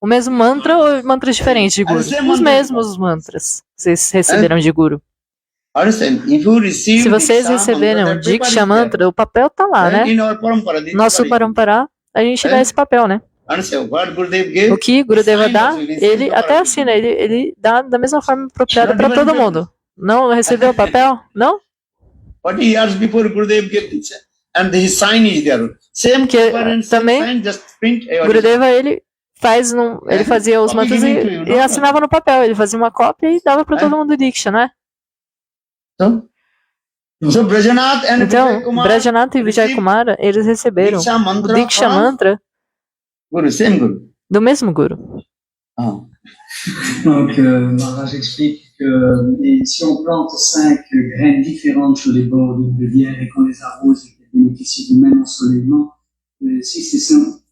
o mesmo mantra ou mantras diferentes de guru? Os mesmos mantras vocês receberam de guru. Se vocês receberam Diksha Mantra, o papel está lá, né? Nosso Parampara, a gente dá esse papel, né? O que Gurudeva dá, ele até assina, ele dá da mesma forma apropriada para todo mundo. Não recebeu o papel? Não? Porque também Gurudeva ele fazia os mantras e assinava no papel. Ele fazia uma cópia e dava para todo mundo Diksha, né? Então, Brajanath e Vijay Kumara, eles receberam o Diksha Mantra do mesmo Guru. Donc, Maharaj explique que si on plante 5 graines différentes sur les bords d'une rivière et qu'on les arrose et qu'elles bénéficient du même ensoleillement, si ces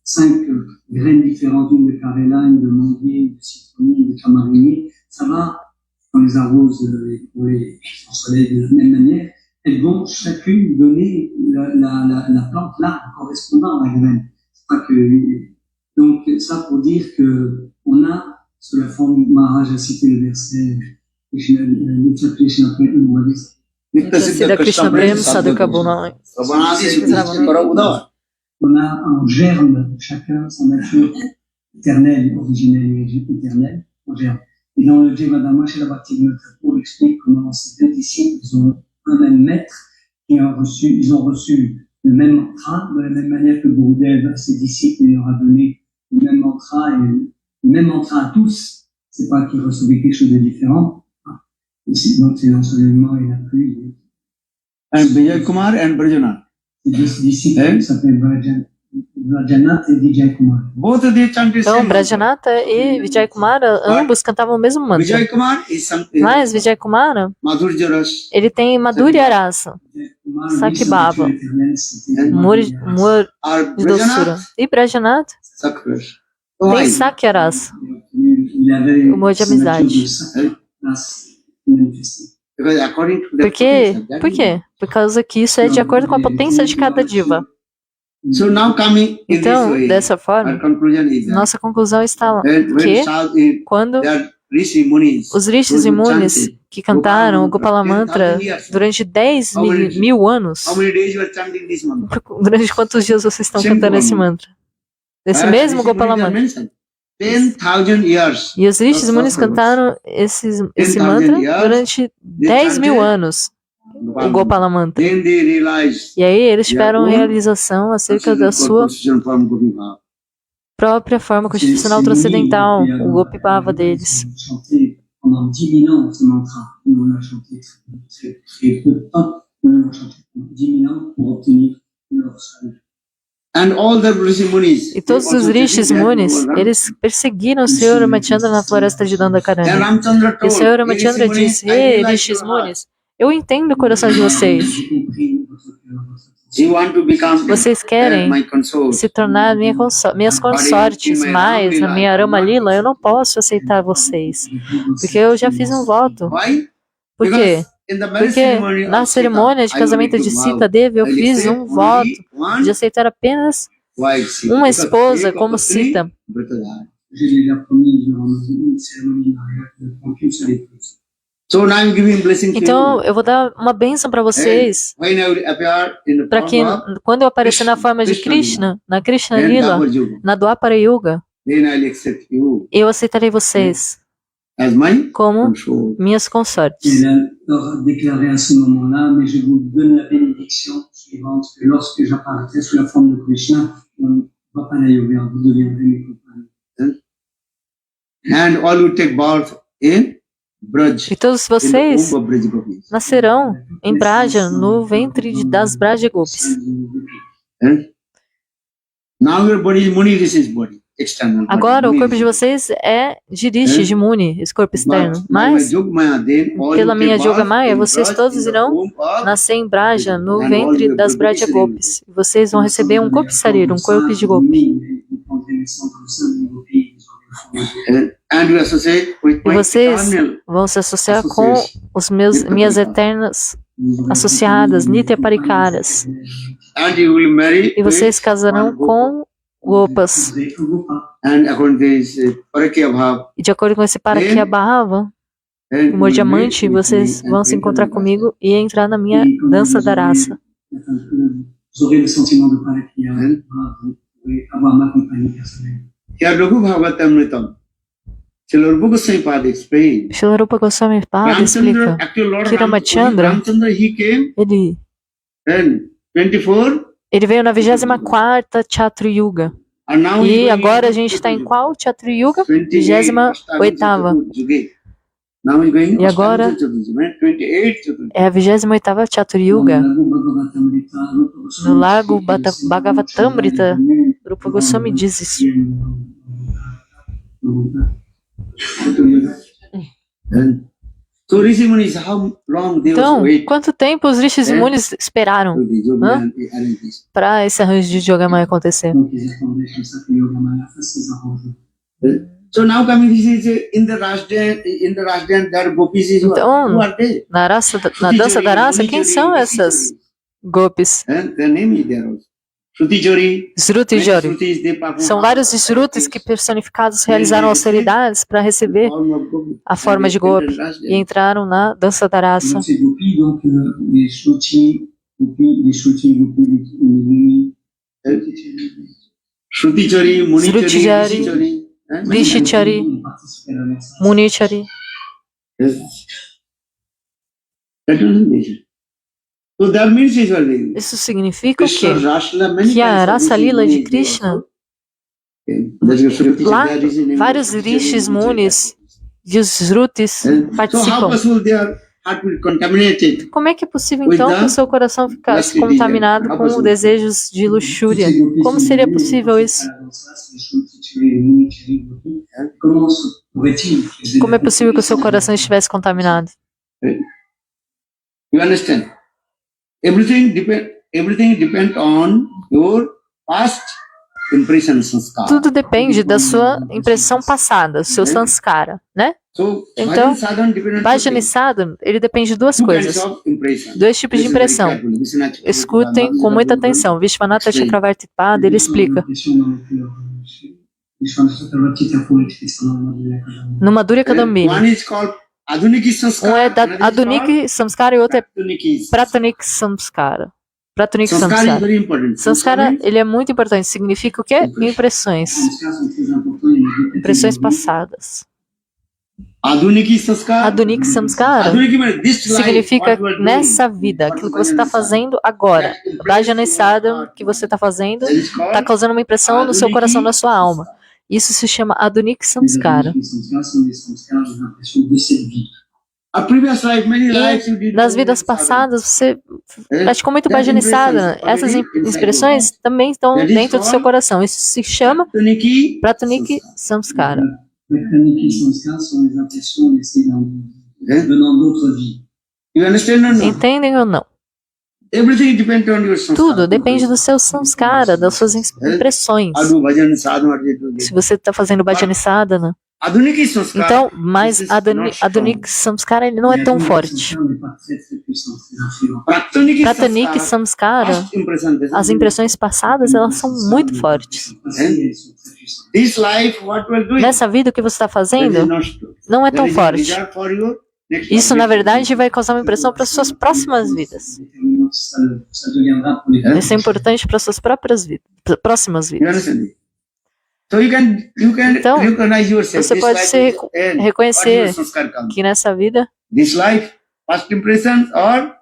5 graines différentes, une de carrella, une de manguier, une de citronnier, une de camarinier, ça va, on les arrose et on les ensoleille de la même manière, elles vont chacune donner la plante là correspondant à la graine. C'est pas que, donc ça pour dire que on a sous la forme, Maharaj a cité le verset Nitya Krishna Prem Siddha Krishna Prem Sadhaka Bhunai. On a en germe chacun sa nature éternelle, originelle et éternelle, en germe. Et dans le Jevadama, chez la Bhaktivinoda Thakur explique comment ces deux disciples, ils ont un même maître, ils ont reçu le même mantra, de la même manière que Gurudev à ses disciples, il leur a donné le même mantra et le même mantra à tous. C'est pas qu'ils recevaient quelque chose de différent. Donc c'est l'ensoleillement et la pluie. And Vijay Kumar and Brajanath. Les deux disciples s'appellent Brajanath et Vijay Kumar. Both of them chanted Então, same mantra. Brajanatha e Vijay Kumara, ambos cantavam o mesmo mantra. Vijay Kumar is something Mas Vijay Kumara, Madhurya Ras. ele tem Madhurya Rasa, Sakibhava, humor de Or doçura. Brajanath, E Brajanath Sakras. tem Why? Sakya Rasa, Il avait humor de sa nature amizade. de sacrifice manifestée. Because according to Por quê? Por quê? Por causa que isso é de acordo com a potência de cada diva. So now coming in Então, this way, dessa our forma, conclusion is that nossa conclusão está lá. when Que quando there are Rishi Munis, os rishis e munis que cantaram o Gopala Mantra durante 10 mil anos, how many days you are chanting this mantra? durante quantos dias vocês estão cantando esse mantra? Esse mesmo Gopala Mantra. 10,000 years. E os rishis e munis cantaram esse mantra durante 10 mil anos, o Gopala Mantra. Then they realized E aí eles tiveram realização acerca da sua constitution from Gopi Bhava. própria forma constitucional transcendental, o Gopi Bhava deles. Chanté pendant 10 000 ans ce mantra. Nous, on l'a chanté très peu de temps, mais on l'a chanté pendant 10 000 ans pour obtenir leur salut. And all the Rishi Munis. E todos os rishis e munis, eles perseguiram o Senhor Ramachandra na floresta de And Dandakaranya. Ramchandra E o told, Senhor Ramachandra "Hey, Rishi disse: Munis, I Ei, realize rishis your heart. munis, eu entendo o coração de vocês. J'ai compris votre cœur, votre You want to become Vocês querem my consort. se tornar minhas consortes, mas na minha Rama Lila eu não posso aceitar vocês, porque eu já fiz um voto. Why? Por quê? In the marriage Porque ceremony of na cerimônia de Sita, I casamento only de took Sita vow. Devi eu I fiz accept um voto only one de aceitar apenas wife Sita. uma Because esposa take como of the three, Sita. Je Bratadhara. l'ai promis durant une cérémonie de mariage de prendre qu'une seule épouse. So now I'm giving blessing to Então you. eu vou dar uma bênção para vocês, When I will appear in the para que form of quando eu aparecer na forma de Krishna, na Krishna Lila, Dwapar Yuga, na Dwapara Yuga, then I'll accept you eu aceitarei vocês as my como consort. minhas Et consortes. là, leur a déclaré à ce moment-là, mais je vous donne la bénédiction suivante, que lorsque j'apparaîtrai sous la forme de Krishna, on va pas la yoga, vous deviendrez mes compagnons. And all will take birth in Braj. E todos In the vocês womb of Braj Gopis. nascerão em Braja, no ventre das Braja Gopis. And now your body is Muni Rishi's body, external body, Agora, o Muni corpo de Rishi. vocês é de Rishi, de Muni, esse corpo externo. But by my Mas, Yogmaya, then all pela will minha take birth Yogamaya, in vocês Braj, todos in the irão womb of nascer em Braja, no And all ventre will das be Braja Gopis. Gopis. E vocês vão receber um corpo sarir, um corpo de Gopi. And you associate with E my vocês eternal vão se associar com minhas eternas associadas, Nitya Parikaras. and you will marry E vocês with casarão one Gopa. com Gopas. And according to this Parakya Bhav, E de acordo com esse Parakya Bhava, then humor you will diamante, meet with vocês me and vão se enter encontrar the comigo e entrar na minha dança da raça. Vous aurez le sentiment de Parakya, vous pourrez avoir ma compagnie personnelle. Here Raghu Bhagavatamritam. Srila Rupa Goswami Pada explained. Srila Rupa Goswami Pada Ramchandra, explica actual Lord que Ramachandra, Ramchandra, he came ele in 24 veio na 24ª Chatra Yuga. and now E he's agora a going gente está em to qual Chatra Yuga? 28th 28ª. Now he's going E agora 28th. é a 28ª Chatra Yuga. No Lago Bhagavatamrita, Rupa Goswami diz isso. And so Rishi Munis, how long they Então, also wait quanto tempo os rishis e munis esperaram to the Yoga arrange this? para esse arranjo de Yogamaya acontecer? Donc ils attendaient comme ça que Yoga Maya fasse ses arrangements. So now coming, this is in the Rashdan, there are gopis who Então, are there. na dança da raça, quem são essas gopis? And their name is there also. Shruti Chori. Shruti e Jori. Shrutis, they perform São vários Shrutis que personificados realizaram austeridades para receber form of gopi. a forma de gopi e entraram na dança da raça. Donc ces gopis, donc les Shruti, Gopi, Shruti Chori, Muni Shruti Chori, Chori, Rishi Chori. Rishi Chari, participaient à la danse. Muni Chari. Yes. That was the nature. So that means it was the Isso significa o Krishna quê? Rasla, many Que a kinds of raça Rishi lila de Munis Krishna, also. Okay. That's the Shruti lá Chari, Rishi name, vários Shruti Chari, rishis, Muni Chari. munis e os Shrutis So how participam. possible their heart will contaminated? Como é que é possível então que o seu coração ficasse contaminado com desejos de luxúria? Como seria possível isso? Como é possível que o seu coração estivesse contaminado? You understand? Everything depend on your past impression sanskar. Tudo depende da sua impressão passada, seu sanskara, né? So, Então, bhajan sadhana depend on Bhajana sadhana, ele depende de duas two kinds coisas. of impression. Dois tipos de Listen very impressão. carefully. Listen at- Escutem com muita atenção. Vishwanatha Chakravartipada, ele explica. No Madhurya Kadambini. One is called Aduniki Sanskar. Um é da another is Adunik Samskara e outro é called Pratuniki Pratanik Samskara. Pratanik Sanskar is Samskara. very important. Samskara, ele é muito importante. Significa o quê? Impressões. Impressões passadas. Aduniki Sanskar. Adunik Samskara Aduniki means this life, significa what you are doing. nessa vida, aquilo que você está fazendo agora. Bhajana sadhana que você está fazendo That is called está causando uma impressão no seu coração, na sua alma. Isso se chama Adunik Samskara. A previous life, many lives you E did nas very vidas sadhana. passadas você praticou muito Bhajana sadhana. Essas expressões também estão dentro do seu coração. Isso se chama Pratuniki Pratanik Samskara. Venant d'autres vies. You understand or not? Entendem ou não? Everything depends on your sanskar. Tudo depende do seu samskara, das suas impressões. Adu bhajan sadhana, Se você está fazendo Bhajana sadhana, Aduniki Sanskar. então, mas this is not strong. Adunik Samskara ele não é tão forte. Pratuniki Pratanik Sanskar, Samskara, first impression, this is- as impressões passadas, elas são muito fortes. This life, what we are doing, Nessa vida, o que você está that is fazendo not strong. não é tão That is a forte. result for your next Isso, na life. verdade, vai causar uma impressão para suas próximas vidas. Isso é importante para suas próprias vidas, próximas You vidas. understand? So you can Então, recognize yourself. você This pode life se is end. reconhecer What your sanskar comes. que nessa vida, This life, first impressions or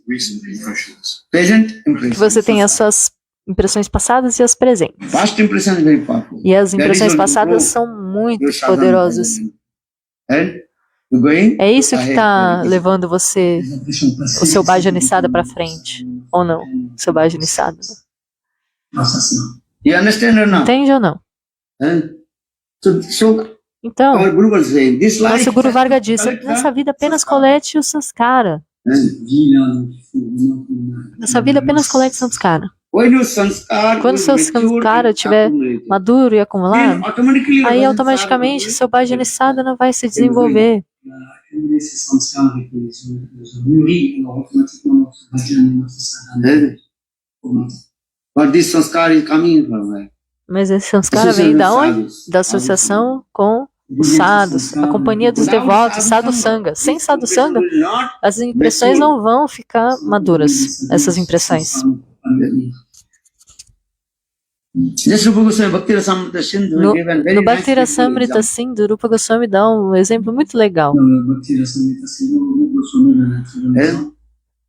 recent impressions, present que impressions. você tem as suas impressões passadas e as presentes. First impression is very powerful. E as impressões That is passadas what são muito your sadhana poderosas. is. And you're going É isso que ahead está very levando você, o seu Bhajana sadhana para frente. Ou não, o seu Bhajana sadhana. You understand or not? Entende ou não? So Então, our Guru was saying, this life. nosso Guru Varga disse, nessa vida apenas colete o sanskara. Nessa vida apenas colete sanskara. When your sanskar Quando will seu mature sanskara and estiver accumulate, maduro e acumulado, then automatically your aí Bhajan automaticamente sadhana seu Bhajana sadhana vai se desenvolver. But this sanskar is coming from where? Mas esse sanskara vem da onde? Da associação com os sadhus, a companhia dos devotos, sadhu sangha. Sem sadhu sangha, as impressões não vão ficar maduras, essas impressões. Just Rupa Goswami Bhakti Rasamrita Sindhu No, gave a very no nice Bhakti Rasamrita example. Sindhu, Rupa Goswami dá um exemplo muito legal.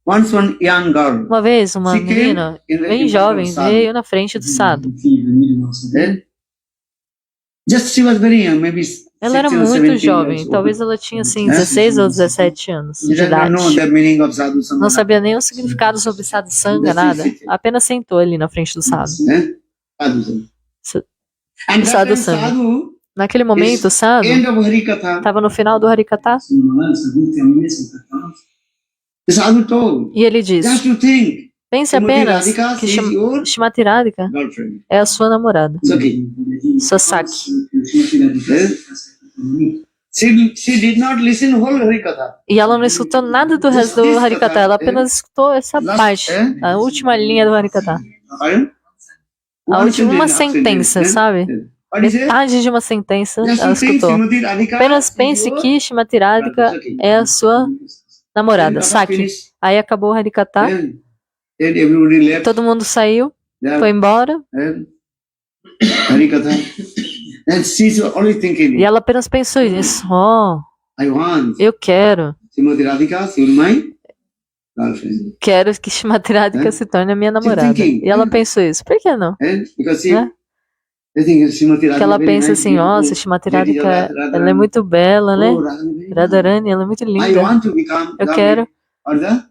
Once one young girl, Uma vez, uma she came menina in the bem front jovem of sadhu. veio na frente do sadhu. Then, just she was very young, maybe Ela era 16 or muito 17 jovem, years old. talvez ela tinha assim 16 ou 17 anos She de did not know idade. the meaning of sadhu sangha. Não sabia nem o significado sobre sadhu sangha, nada. Apenas sentou ali na frente do sadhu. Sadhu sangha. And o that Sadhu time Sangha. Sadhu Naquele momento, o Sadhu end of Harikatha, estava no final do Harikatha the Sadhu told, e ele diz: just to think, pense Srimati apenas Radhika que is your Srimati Radhika girlfriend. é a sua namorada, Sakhi. sua Saki. She did not listen whole Harikatha. E ela não escutou nada do resto do Harikatha, ela apenas escutou essa parte, a última linha do Harikatha. Pardon? A última, uma One sentence, sentença, then- sabe? What is it? Metade de uma sentença Just ela to think, escutou. Srimati Radhika Apenas is pense your que Srimati Radhika é a sua namorada, Saki. Aí acabou o Harikatha, Then everybody left. todo mundo saiu, Then- foi embora, then Harikatha. And she's only thinking, e ela apenas pensou nisso. Oh, I want eu quero Srimati Radhika, she will my girlfriend. que Srimati Radhika se torne a minha namorada. thinking, E ela pensou isso. Por que não? And because she, Né? I think Srimati Radhika Porque ela very pensa nice, assim, beautiful nossa, Srimati lady, Radhika, ela é Radharani. muito bela, né? Oh, Radharani. Radharani, ela é muito I linda. want to become Eu the quero. or the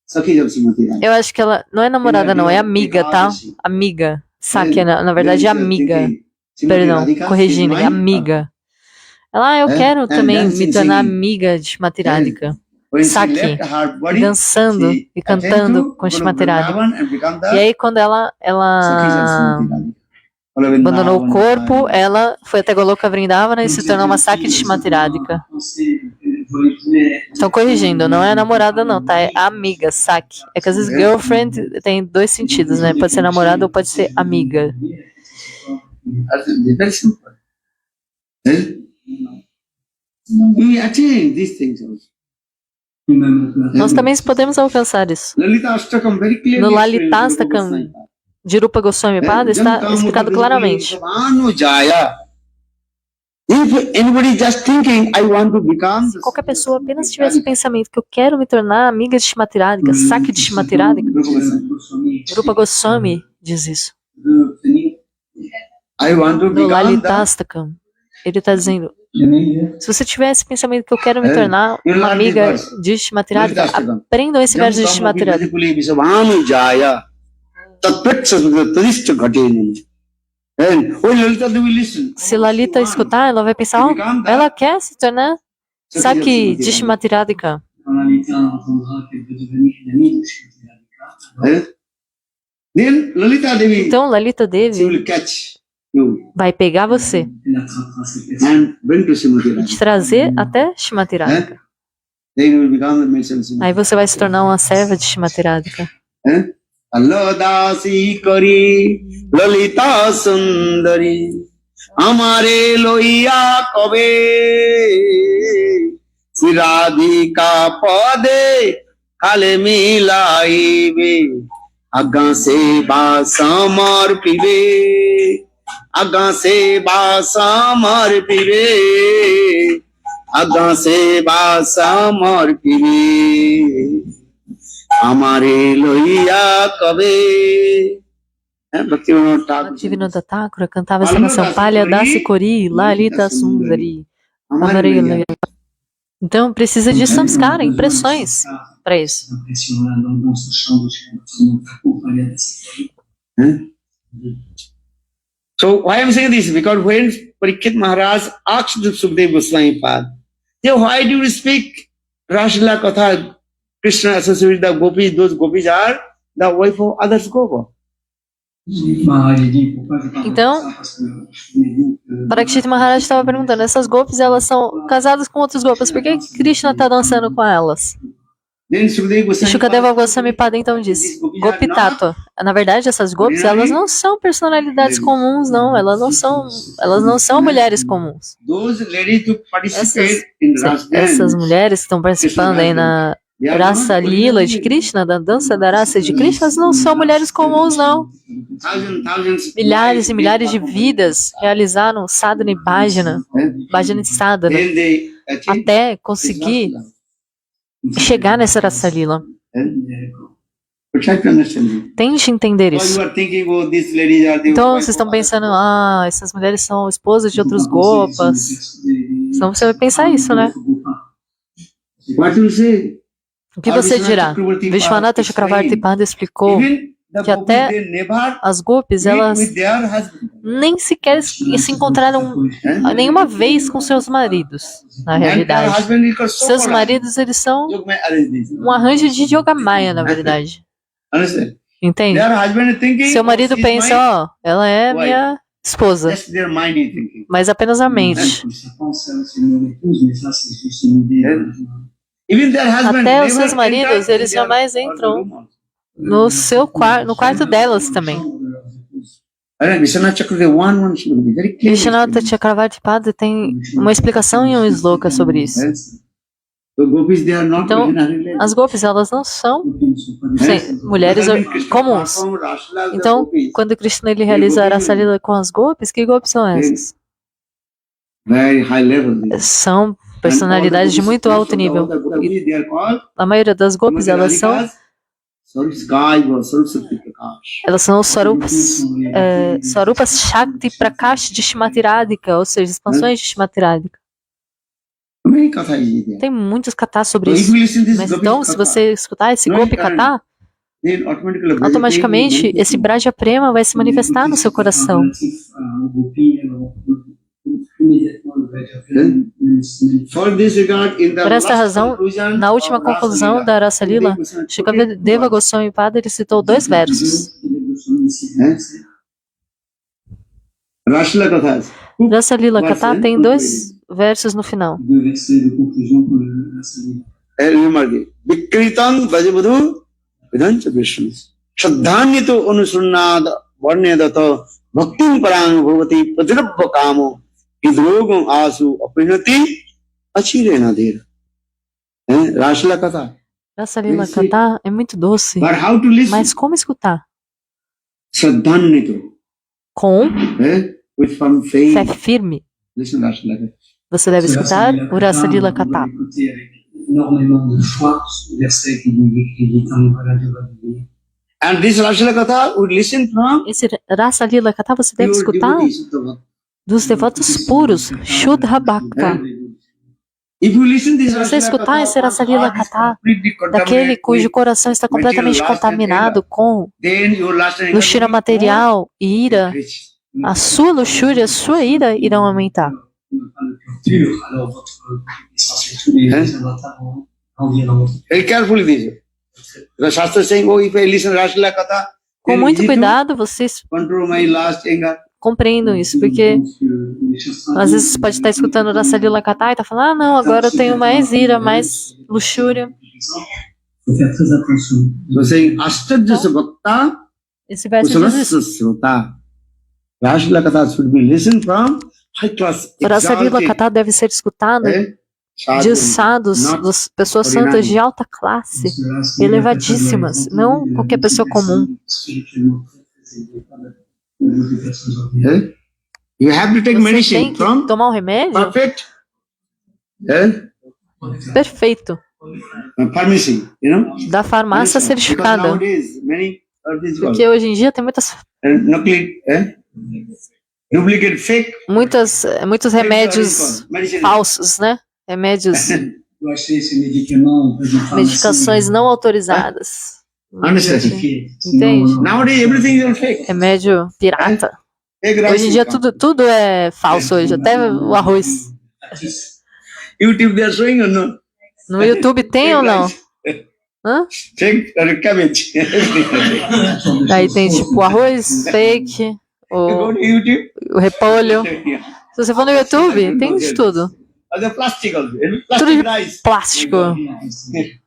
Sakhi of Srimati Radhika. Eu acho que ela não é namorada, não, é amiga, tá? Amiga. Saki, na verdade, é amiga. Perdão, corrigindo, é amiga. Ela, eu quero também me tornar amiga de Srimati Radhika. Saki, dançando e cantando com Srimati Radhika. E aí, quando ela abandonou o corpo, ela foi até Goloka Vrindavana e se tornou uma Saki de Srimati Radhika. Estão corrigindo, não é namorada não, tá? É amiga, Saki. É que às vezes girlfriend tem dois sentidos, né? Pode ser namorada ou pode ser amiga. Very simple. We attain these things also. Nós também podemos alcançar isso. Lalita Ashtakam very clearly No explained Lalita in the Ashtakam Goswami. de Rupa Goswami Pada está explicado claramente. If anybody just thinking, I want to become Se qualquer pessoa apenas tivesse o pensamento que eu quero me tornar amiga de Srimati Radhika, Saki de Srimati Radhika, Rupa Goswami diz isso. I want to No become Lalitastakam, ele está dizendo, se você tiver esse pensamento que eu quero me tornar uma amiga de Srimati Radhika, aprendam esse verso de Srimati Radhika. Se Lalita escutar, ela vai pensar, oh, ela quer se tornar Saki de Srimati Radhika. Then Lalita Devi, Então Lalita she Devi will catch you vai pegar você and bring to Srimati e Radhika. te trazer até Srimati Radhika. Then you will become the Maidservant Srimati. Aí você vai se tornar uma serva de Srimati Radhika. Allah dasi kari lalita sundari amare loiya kabe Radhika pade kale milaibe agga se ba samarpibe agga se ba samarpibe agga se ba samarpibe Amare loiya kabe. Bhaktivinoda Thakura cantava essa canção, Palya Dasi Kori, Lalita Sundari. Amare loiya. Então precisa de samskara, impressões para isso. So why I am saying this? Because when Parikshit Maharaj asked Sukadeva Goswami Pad, why do you speak Raslila Katha? Krishna associated with the gopis, those gopis are the wife of others Gopa. Então, Parikshit Maharaj estava perguntando, essas gopis, elas são casadas com outros gopas, por que Krishna está dançando com elas? E Shukadeva Goswami Pada então disse, Gopi Tattva. Na verdade, essas gopis, elas não são personalidades comuns, não. Elas não são mulheres comuns. Essas mulheres que estão participando aí na Rasa Lila de Krishna, da dança da raça de Krishna, elas não são mulheres comuns, não. Milhares e milhares de vidas realizaram sadhana e bhajana de sadhana, até conseguir chegar nessa Rasa Lila. Tente entender isso. Então vocês estão pensando, essas mulheres são esposas de outros gopas. Então você vai pensar isso, né? O que você dirá? Vishwanatha Chakravarti Pada explicou the que gopis, até they never as gopis, meet elas with their husband. nem sequer se encontraram nenhuma vez com seus maridos, na And their realidade. husband is called Seus Sokorai. maridos, eles são Yogamaya arrange this. um arranjo de Yogamaya, na verdade. Understand? Entende? Their husband is thinking, Seu marido she's pensa, my ó, ela é wife. minha esposa, Just their mind is thinking. mas apenas a mente. Ça pense c'est mon épouse, mais ça c'est juste une idée. Even their husband Até os never seus maridos, entered eles in their jamais entram room also. no quarto delas também. Vishwanath Chakravarti, one shloka, very clear. Vishnata Chakravarti Pada tem uma explicação em um sloka sobre isso. Yes. The gopis, they are not Então, ordinary as gopis, elas não são mulheres comuns. Então, quando Krishna ele realiza a Rasa Lila com as gopis, que gopis são essas? Very high level. São personalidades de muito alto nível. They are called A maioria das gopis, elas são os Swarupas Shakti Prakash de Shrimati Radhika, ou seja, expansões de Shrimati Radhika. Tem muitos kathas sobre isso. Mas então, se você escutar esse Gopi Katha, automaticamente esse Braja Prema vai se manifestar no seu coração. Por esta razão, na última conclusão da Rasa Lila, Shukadeva Goswami Pada ele citou 2 versos. Rasa Lila Katha tem 2 versos no final. Vikritam Vajabudhu Vidancha Vishnu Shraddhanyito Anusunnada Varnedata Bhaktim Parang Bhavati Padirabha Kamo Hidrogam Asu Apinati Achirena Dera. Rasa Lila Katha. Rasa Lila Katha é muito doce. But how to listen? Mas como escutar? Shraddhanyito. Com With firm faith. fé firme. Listen, Rasa Lila Katha. Você deve escutar o Rasa Lila Katha. And this Rasa Lila Katha would listen from Esse Rasa Lila Katha você deve escutar dos devotos puros, Shuddha Bhakta. If you listen this Se você Rasa Lila escutar Katha, esse Rasa Lila Katha daquele cujo coração está completamente contaminado com then your last luxúria material e ira, a sua luxúria, a sua ira irão aumentar. Very carefully this. The Shastra is saying, oh, if I listen Rasa Lila Katha, Com then muito easy to cuidado, vocês control my last anger. compreendam isso, porque às vezes você pode estar escutando o Rasa Lila Katha e tá falando, ah não, agora eu tenho mais ira, mais luxúria. So saying, Astadjasa Bhakta, Esse verso diz isso. Kusalasya Srota. Rasa Lila Katha should be listened from high class, O Rasa Lila exalted, Katha deve ser escutado de sadhus, das pessoas santas de alta classe, elevadíssimas, não qualquer pessoa comum. You have to take Você medicine tem que from tomar um remédio perfect perfeito, pharmacy, you know. da farmácia Because certificada. nowadays many of these Porque hoje em dia tem muitos duplicate fake muitos remédios falsos, né? Remédios, medicações não autorizadas. Entende? Nowadays everything is fake. Remédio pirata. Fake rice Hoje em dia is tudo é falso hoje, até o arroz. YouTube they are showing or no? No YouTube tem ou não? Hã? Fake cabbage. Aí tem tipo o arroz fake, Go to YouTube. o repolho. Se você for no YouTube, tem de tudo. The plastic also. Tudo Plastic de rice. plástico.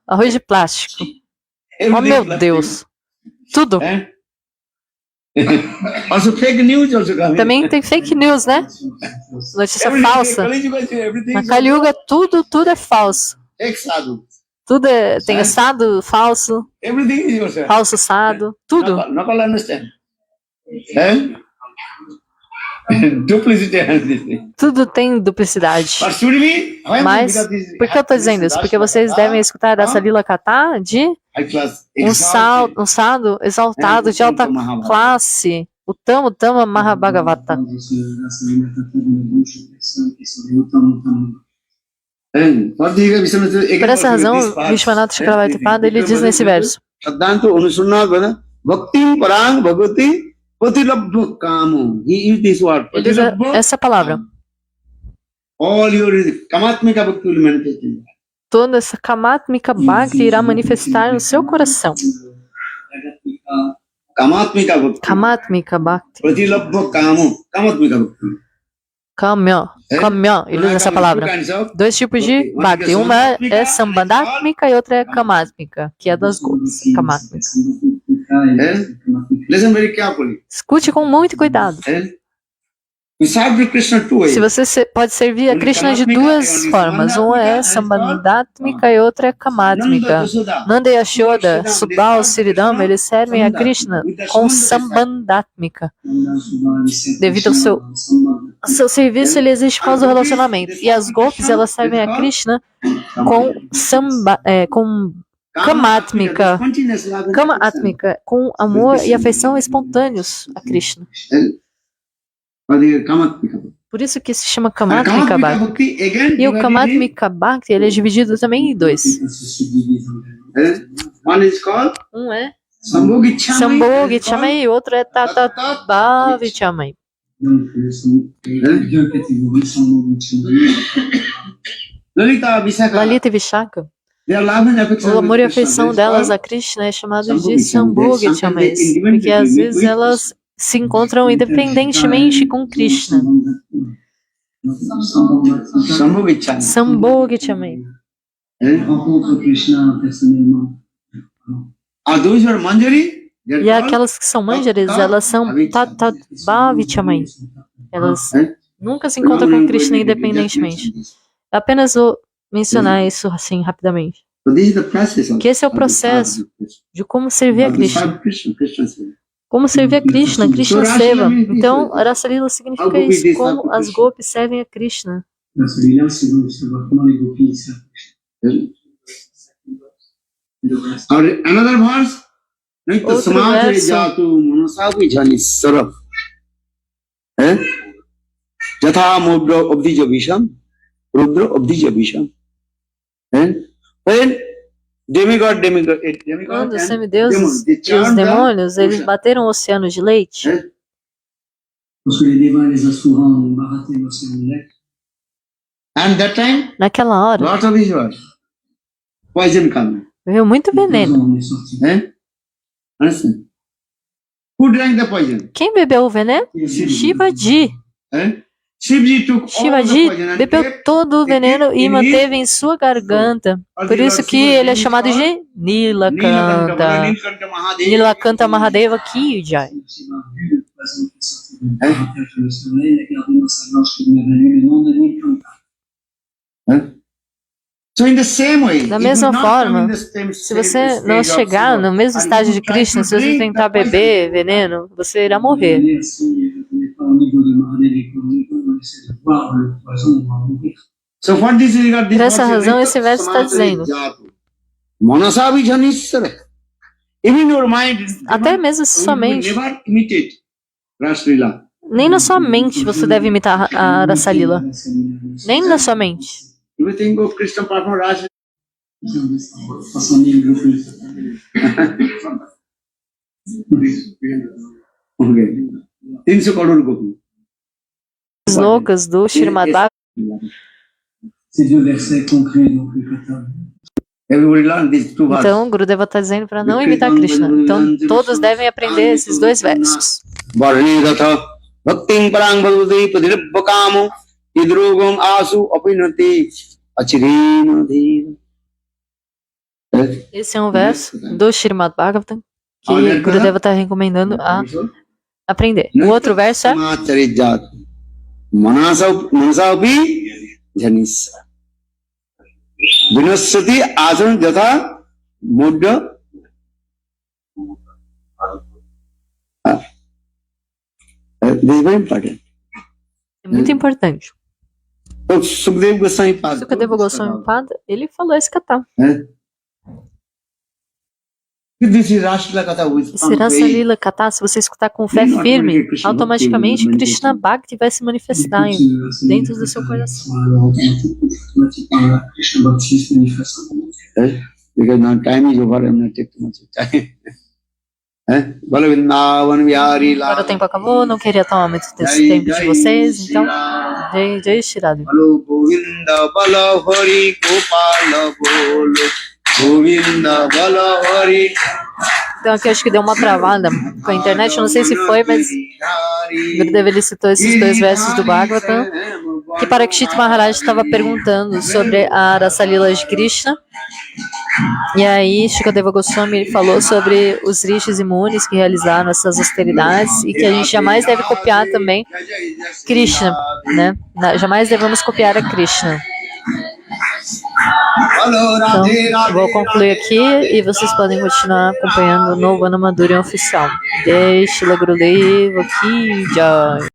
Arroz de plástico. Oh Everything meu plastic. Deus. Tudo. Also fake news also coming. Também tem fake news, né? Notícia Everything, falsa. everything Na is Kali Yuga tudo é falso. fake sadhu. Tudo tem estado falso, Everything is yourself. falso sado, tudo. Knuckle understand. Duplicity and this thing. Tudo tem duplicidade. But should we? Why? Mas, Because this por que eu tô dizendo isso? Porque vocês devem escutar essa Lila Katha de high class um sado exaltado de alta classe, o Tama Mahabhagavata. Por essa razão, Vishwanath Chakravarti Pada, ele diz nesse verso, Shraddhanto Anusunnada Bhakti parang bhagavati pratilabha kamo. He used this word. Ele usa Pratilabha. essa palavra. All your kamatmika bhakti will manifest in that. Toda essa Kamatmika Bhakti irá manifestar no seu coração. Kamatmika bhakti. Kamatmika Bhakti. Pratilabha kamo. Kamatmika bhakti. Kamya. Kamya. Ele usa essa palavra. Dois tipos de Bhakti. Uma é Sambandhatmika e outra é Kamatmika, que é das gopis. Kamatmika. Listen very carefully. Escute com muito cuidado. We serve Krishna two ways. Se você pode servir a Krishna de duas formas. Uma é Sambandhatmika e outra é Kamatmika. Nanda e Yashoda, Subal, Siridama, eles servem a Krishna com Sambandhatmika. Devido ao seu serviço, ele existe por causa do relacionamento. E as gopis, elas servem a Krishna com Kamatmika. Kamatmika, com amor e afeição espontâneos a Krishna. Por isso que se chama Kamatmika Bhakti. E o Kamatmika Bhakti, ele é dividido também em dois. Um é Sambhogichamai e outro é Tatatbhavichamai. Lalita e Vishaka, o amor e a afeição delas a Krishna é chamado de Sambhogichamai, porque às vezes elas se encontram independentemente com Krishna. Sambhogichamai. E aquelas que são manjaris, elas são Tatatbhavichamai. Elas nunca se encontram com Krishna independentemente. Apenas vou mencionar isso assim rapidamente. Que esse é o processo de como servir a Krishna. Como servir a Krishna, Krishna Seva. Então, Rasa Lila significa isso, como as gopis servem a Krishna. Another verse. Outro verso. Jatha mudra abdija visham, rudra abdija visham. When demigod, Quando os semideuses e os demônios, eles bateram o oceano de leite, and that time, naquela hora, lot of issues, poison come. veio muito veneno. Understand? Who drank the poison? Quem bebeu o veneno? Shivaji. Shivaji took all the Shivaji poison and bebeu kept todo o veneno e manteve em sua garganta. Por isso que ele é chamado de Nilakanta. Nilakanta Mahadeva Ki Jai. So in the same way, Da if mesma you not come forma, in the same se você state não of chegar Shiva, no mesmo and estágio you de try Krishna, to se você drink tentar the poison, beber veneno, você irá morrer. so what this regard, this Por essa verse razão, is esse verso está dizendo, Manasavi Janishara. Even your mind, até mesmo se sua you will mente, never imitate Rasa Lila. nem na sua mente você deve imitar a Rasa Lila. Nem na sua mente. You will think of Krishna perform Rasa. Okay. 300 crore gopi. As loucas do Srimad Bhagavatam. Ces deux versets concluent donc le kata. Everybody learn these two verses. Então, Gurudeva está dizendo para não imitar Krishna. Então, todos devem aprender esses dois versos. Varani ratha bhaktin parang bhagavati padirabbakamo idrogam asu apinati achirena dhira. Esse é um verso do Srimad Bhagavatam que Gurudeva está recomendando a aprender. O outro verso é Manasapi Janis Vinasati Asan Jatha Mudra. This is very important. É muito importante. So Sukadeva Goswami Pada, Sukadeva Goswami Pada, ele falou esse kata. This is Rasa Lila Katha with Esse Rasa Lila Kata, se você escutar com fé firme, automaticamente Krishna Bhakti vai se manifestar dentro do seu coração. Because now time is over, I'm not taking too much time. Bala Vrindavan Vihari Agora o Lal. tempo acabou, não queria tomar muito desse tempo de vocês, então Jai Shri Radhe. Balo Govinda Bala Hari Gopala Bolo Govinda Bala Hari. Então aqui acho que deu uma travada com a internet, eu não sei se foi, mas Gurudev ele citou esses 2 versos do Bhagavatam, que Parikshit Maharaj estava perguntando sobre a Rasa Lila de Krishna, e aí Shukadeva Goswami ele falou sobre os rishis e munis que realizaram essas austeridades e que a gente jamais deve copiar também Krishna, né? Jamais devemos copiar a Krishna. Então, eu vou concluir aqui e vocês podem continuar acompanhando o novo Ana Madhurya oficial. Shila Gurudeva aqui, Jai.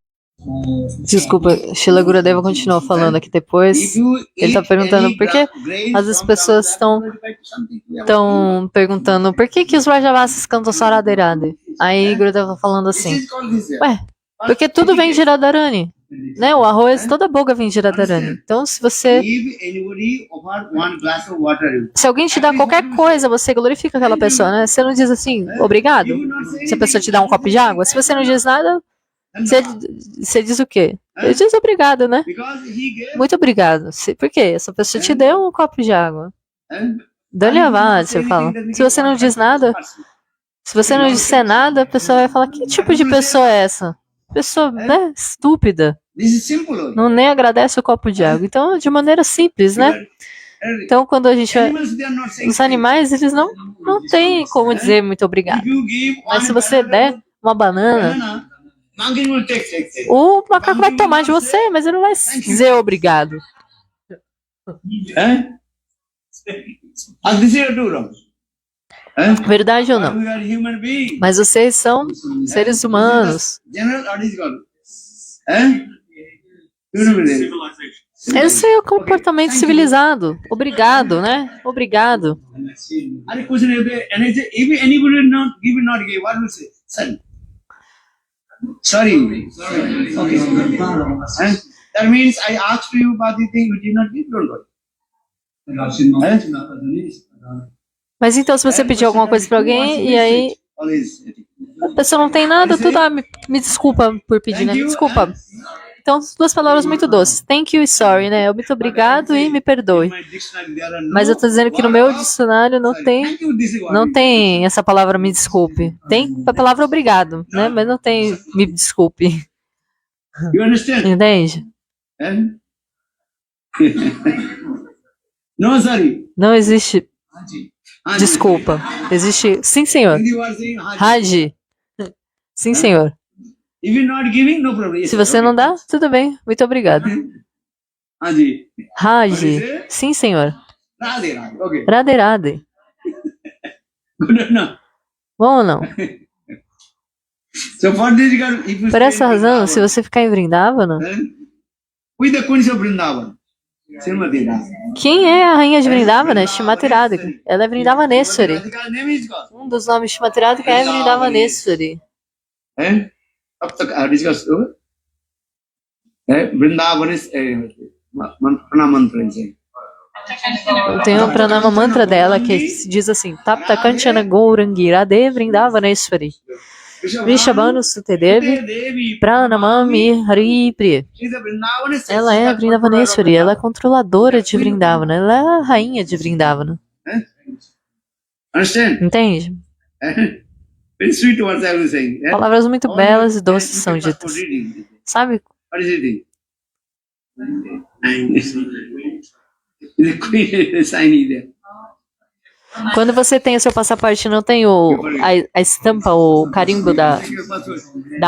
Desculpa, Shila Gurudeva continuou falando aqui depois. Ele está perguntando por que às vezes as pessoas estão perguntando por que os Rajavasis cantam só Radhe Radhe. Aí Gurudeva falando assim, ué, porque tudo vem de Radharani. Né, o arroz, toda a boca vem de Radharani. Então, se alguém te dá qualquer coisa, você glorifica aquela pessoa, né? Você não diz assim, obrigado. Se a pessoa te dá um copo de água, se você não diz nada, você diz o quê? Você diz obrigado, né? Muito obrigado. Por quê? Essa pessoa te deu um copo de água. Dhanyavad, você fala. Se você não diz nada, se você não disser nada, a pessoa vai falar, que tipo de pessoa é essa? Pessoa, né, estúpida, não nem agradece o copo de água. Então, de maneira simples, né? Então, quando a gente vai... Os animais, eles não têm como dizer muito obrigado. Mas se você der uma banana, o macaco vai tomar de você, mas ele não vai dizer obrigado. Verdade ou não? Mas vocês são seres humanos. Esse é o comportamento civilizado. Obrigado, né? Obrigado. Sorry. That means I asked you about the thing you did not give, don't worry. Mas então, se você pedir alguma coisa pra alguém e aí a pessoa não tem nada, tudo, me desculpa por pedir, né? Me desculpa. Então, 2 palavras muito doces. Thank you e sorry, né? Muito obrigado e me perdoe. Mas eu tô dizendo que no meu dicionário não tem essa palavra me desculpe. Tem a palavra obrigado, né? Mas não tem me desculpe. Entende? Não existe desculpa. Existe sim, senhor. Haji. Sim, senhor. Se você não dá, tudo bem. Muito obrigado. Haji. Sim, senhor. Radhe Radhe. Bom ou não? Por essa razão, se você ficar em Vrindavana, quem é a rainha de Vrindavana? Shrimati Radhika. Ela é Vrindavaneshwari. Um dos nomes de Shrimati Radhika é Vrindavaneshwari. Tem um pranama mantra dela que diz assim: Tapta Kanchana Gourangi Radhe Vrindavaneshwari Vishabhanu Sutedevi Pranamami Hari Priya. Ela é Vrindavaneshwari, ela é controladora de Vrindavana, ela é a rainha de Vrindavana. Entende? Palavras muito belas e doces são ditas. Sabe? Quando você tem o seu passaporte e não tem a estampa, o carimbo da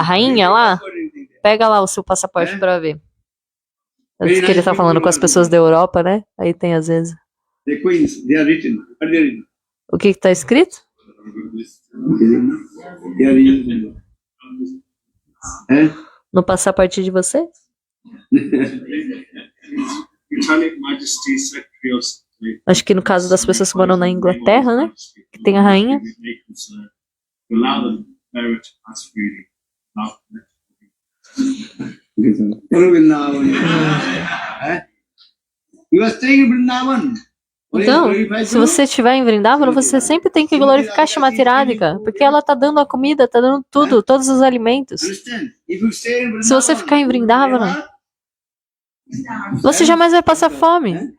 rainha lá, pega lá o seu passaporte pra ver. Antes que ele tá falando com as pessoas da Europa, né? Aí tem às vezes. O que tá escrito? No passaporte de vocês? Acho que no caso das pessoas que moram na Inglaterra, né? Que tem a rainha. You are staying in Vrindavan. Então, se você estiver em Vrindavana, você sempre tem que glorificar Shrimati Radhika, porque ela tá dando a comida, tá dando tudo, todos os alimentos. Se você ficar em Vrindavana, você jamais vai passar fome,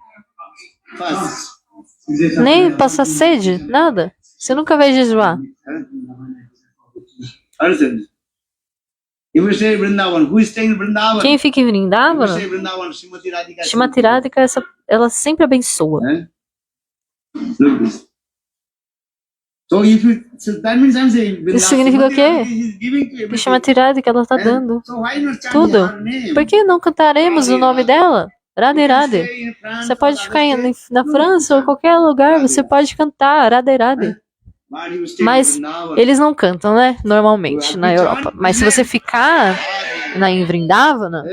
nem passar sede, nada. Você nunca vai jejuar. Quem fica em Vrindavana, Shrimati Radhika, ela sempre abençoa. Isso significa o quê? Que Shrimati Radhika, ela tá dando tudo. Por que não cantaremos o nome dela? Radhe Radhe. Você pode ficar na França ou qualquer lugar, você pode cantar Radhe Radhe. Mas eles não cantam, né? Normalmente, na Europa. Mas se você ficar em Vrindavana,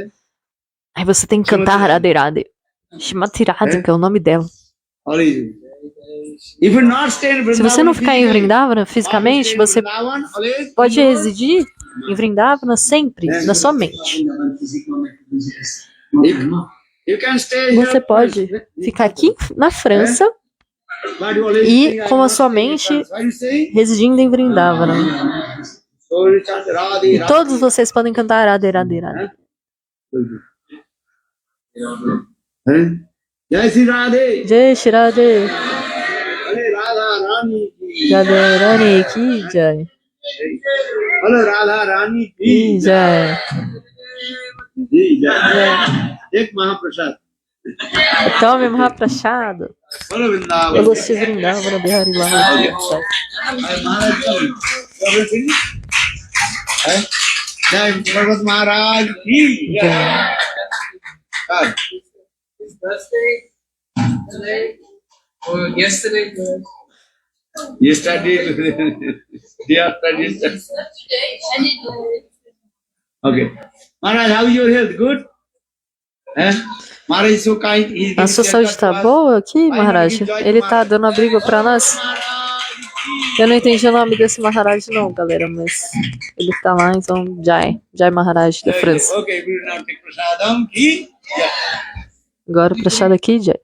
aí você tem que cantar Radhe Radhe. Shrimati Radhika é o nome dela. Se você não ficar em Vrindavana fisicamente, você pode residir em Vrindavana sempre, na sua mente. Você pode ficar aqui na França e com a sua mente residindo em Vrindavana. E todos vocês podem cantar Radhe Radhe Radhe. Jai Shri Radhe. Jai Shri Radhe. Radhe Rani ki jai. Hello Radha Rani Ki jai. Ek Mahaprasad. Tome Mahaprasada. Hello Vrindavan. Eu gostei de Vrindavana, Bihari Lahari. Jai Bhagavat Maharaj ki jai. Yesterday. Day after yesterday. Okay. Maharaj, how is your health? Good? Maharaj is so kind. A sua saúde tá boa aqui, Maharaj? Ele tá dando abrigo pra nós? Eu não entendi o nome desse Maharaj não, galera, mas ele tá lá, então Jai Maharaj da França. Agora o Prashad aqui, Jai.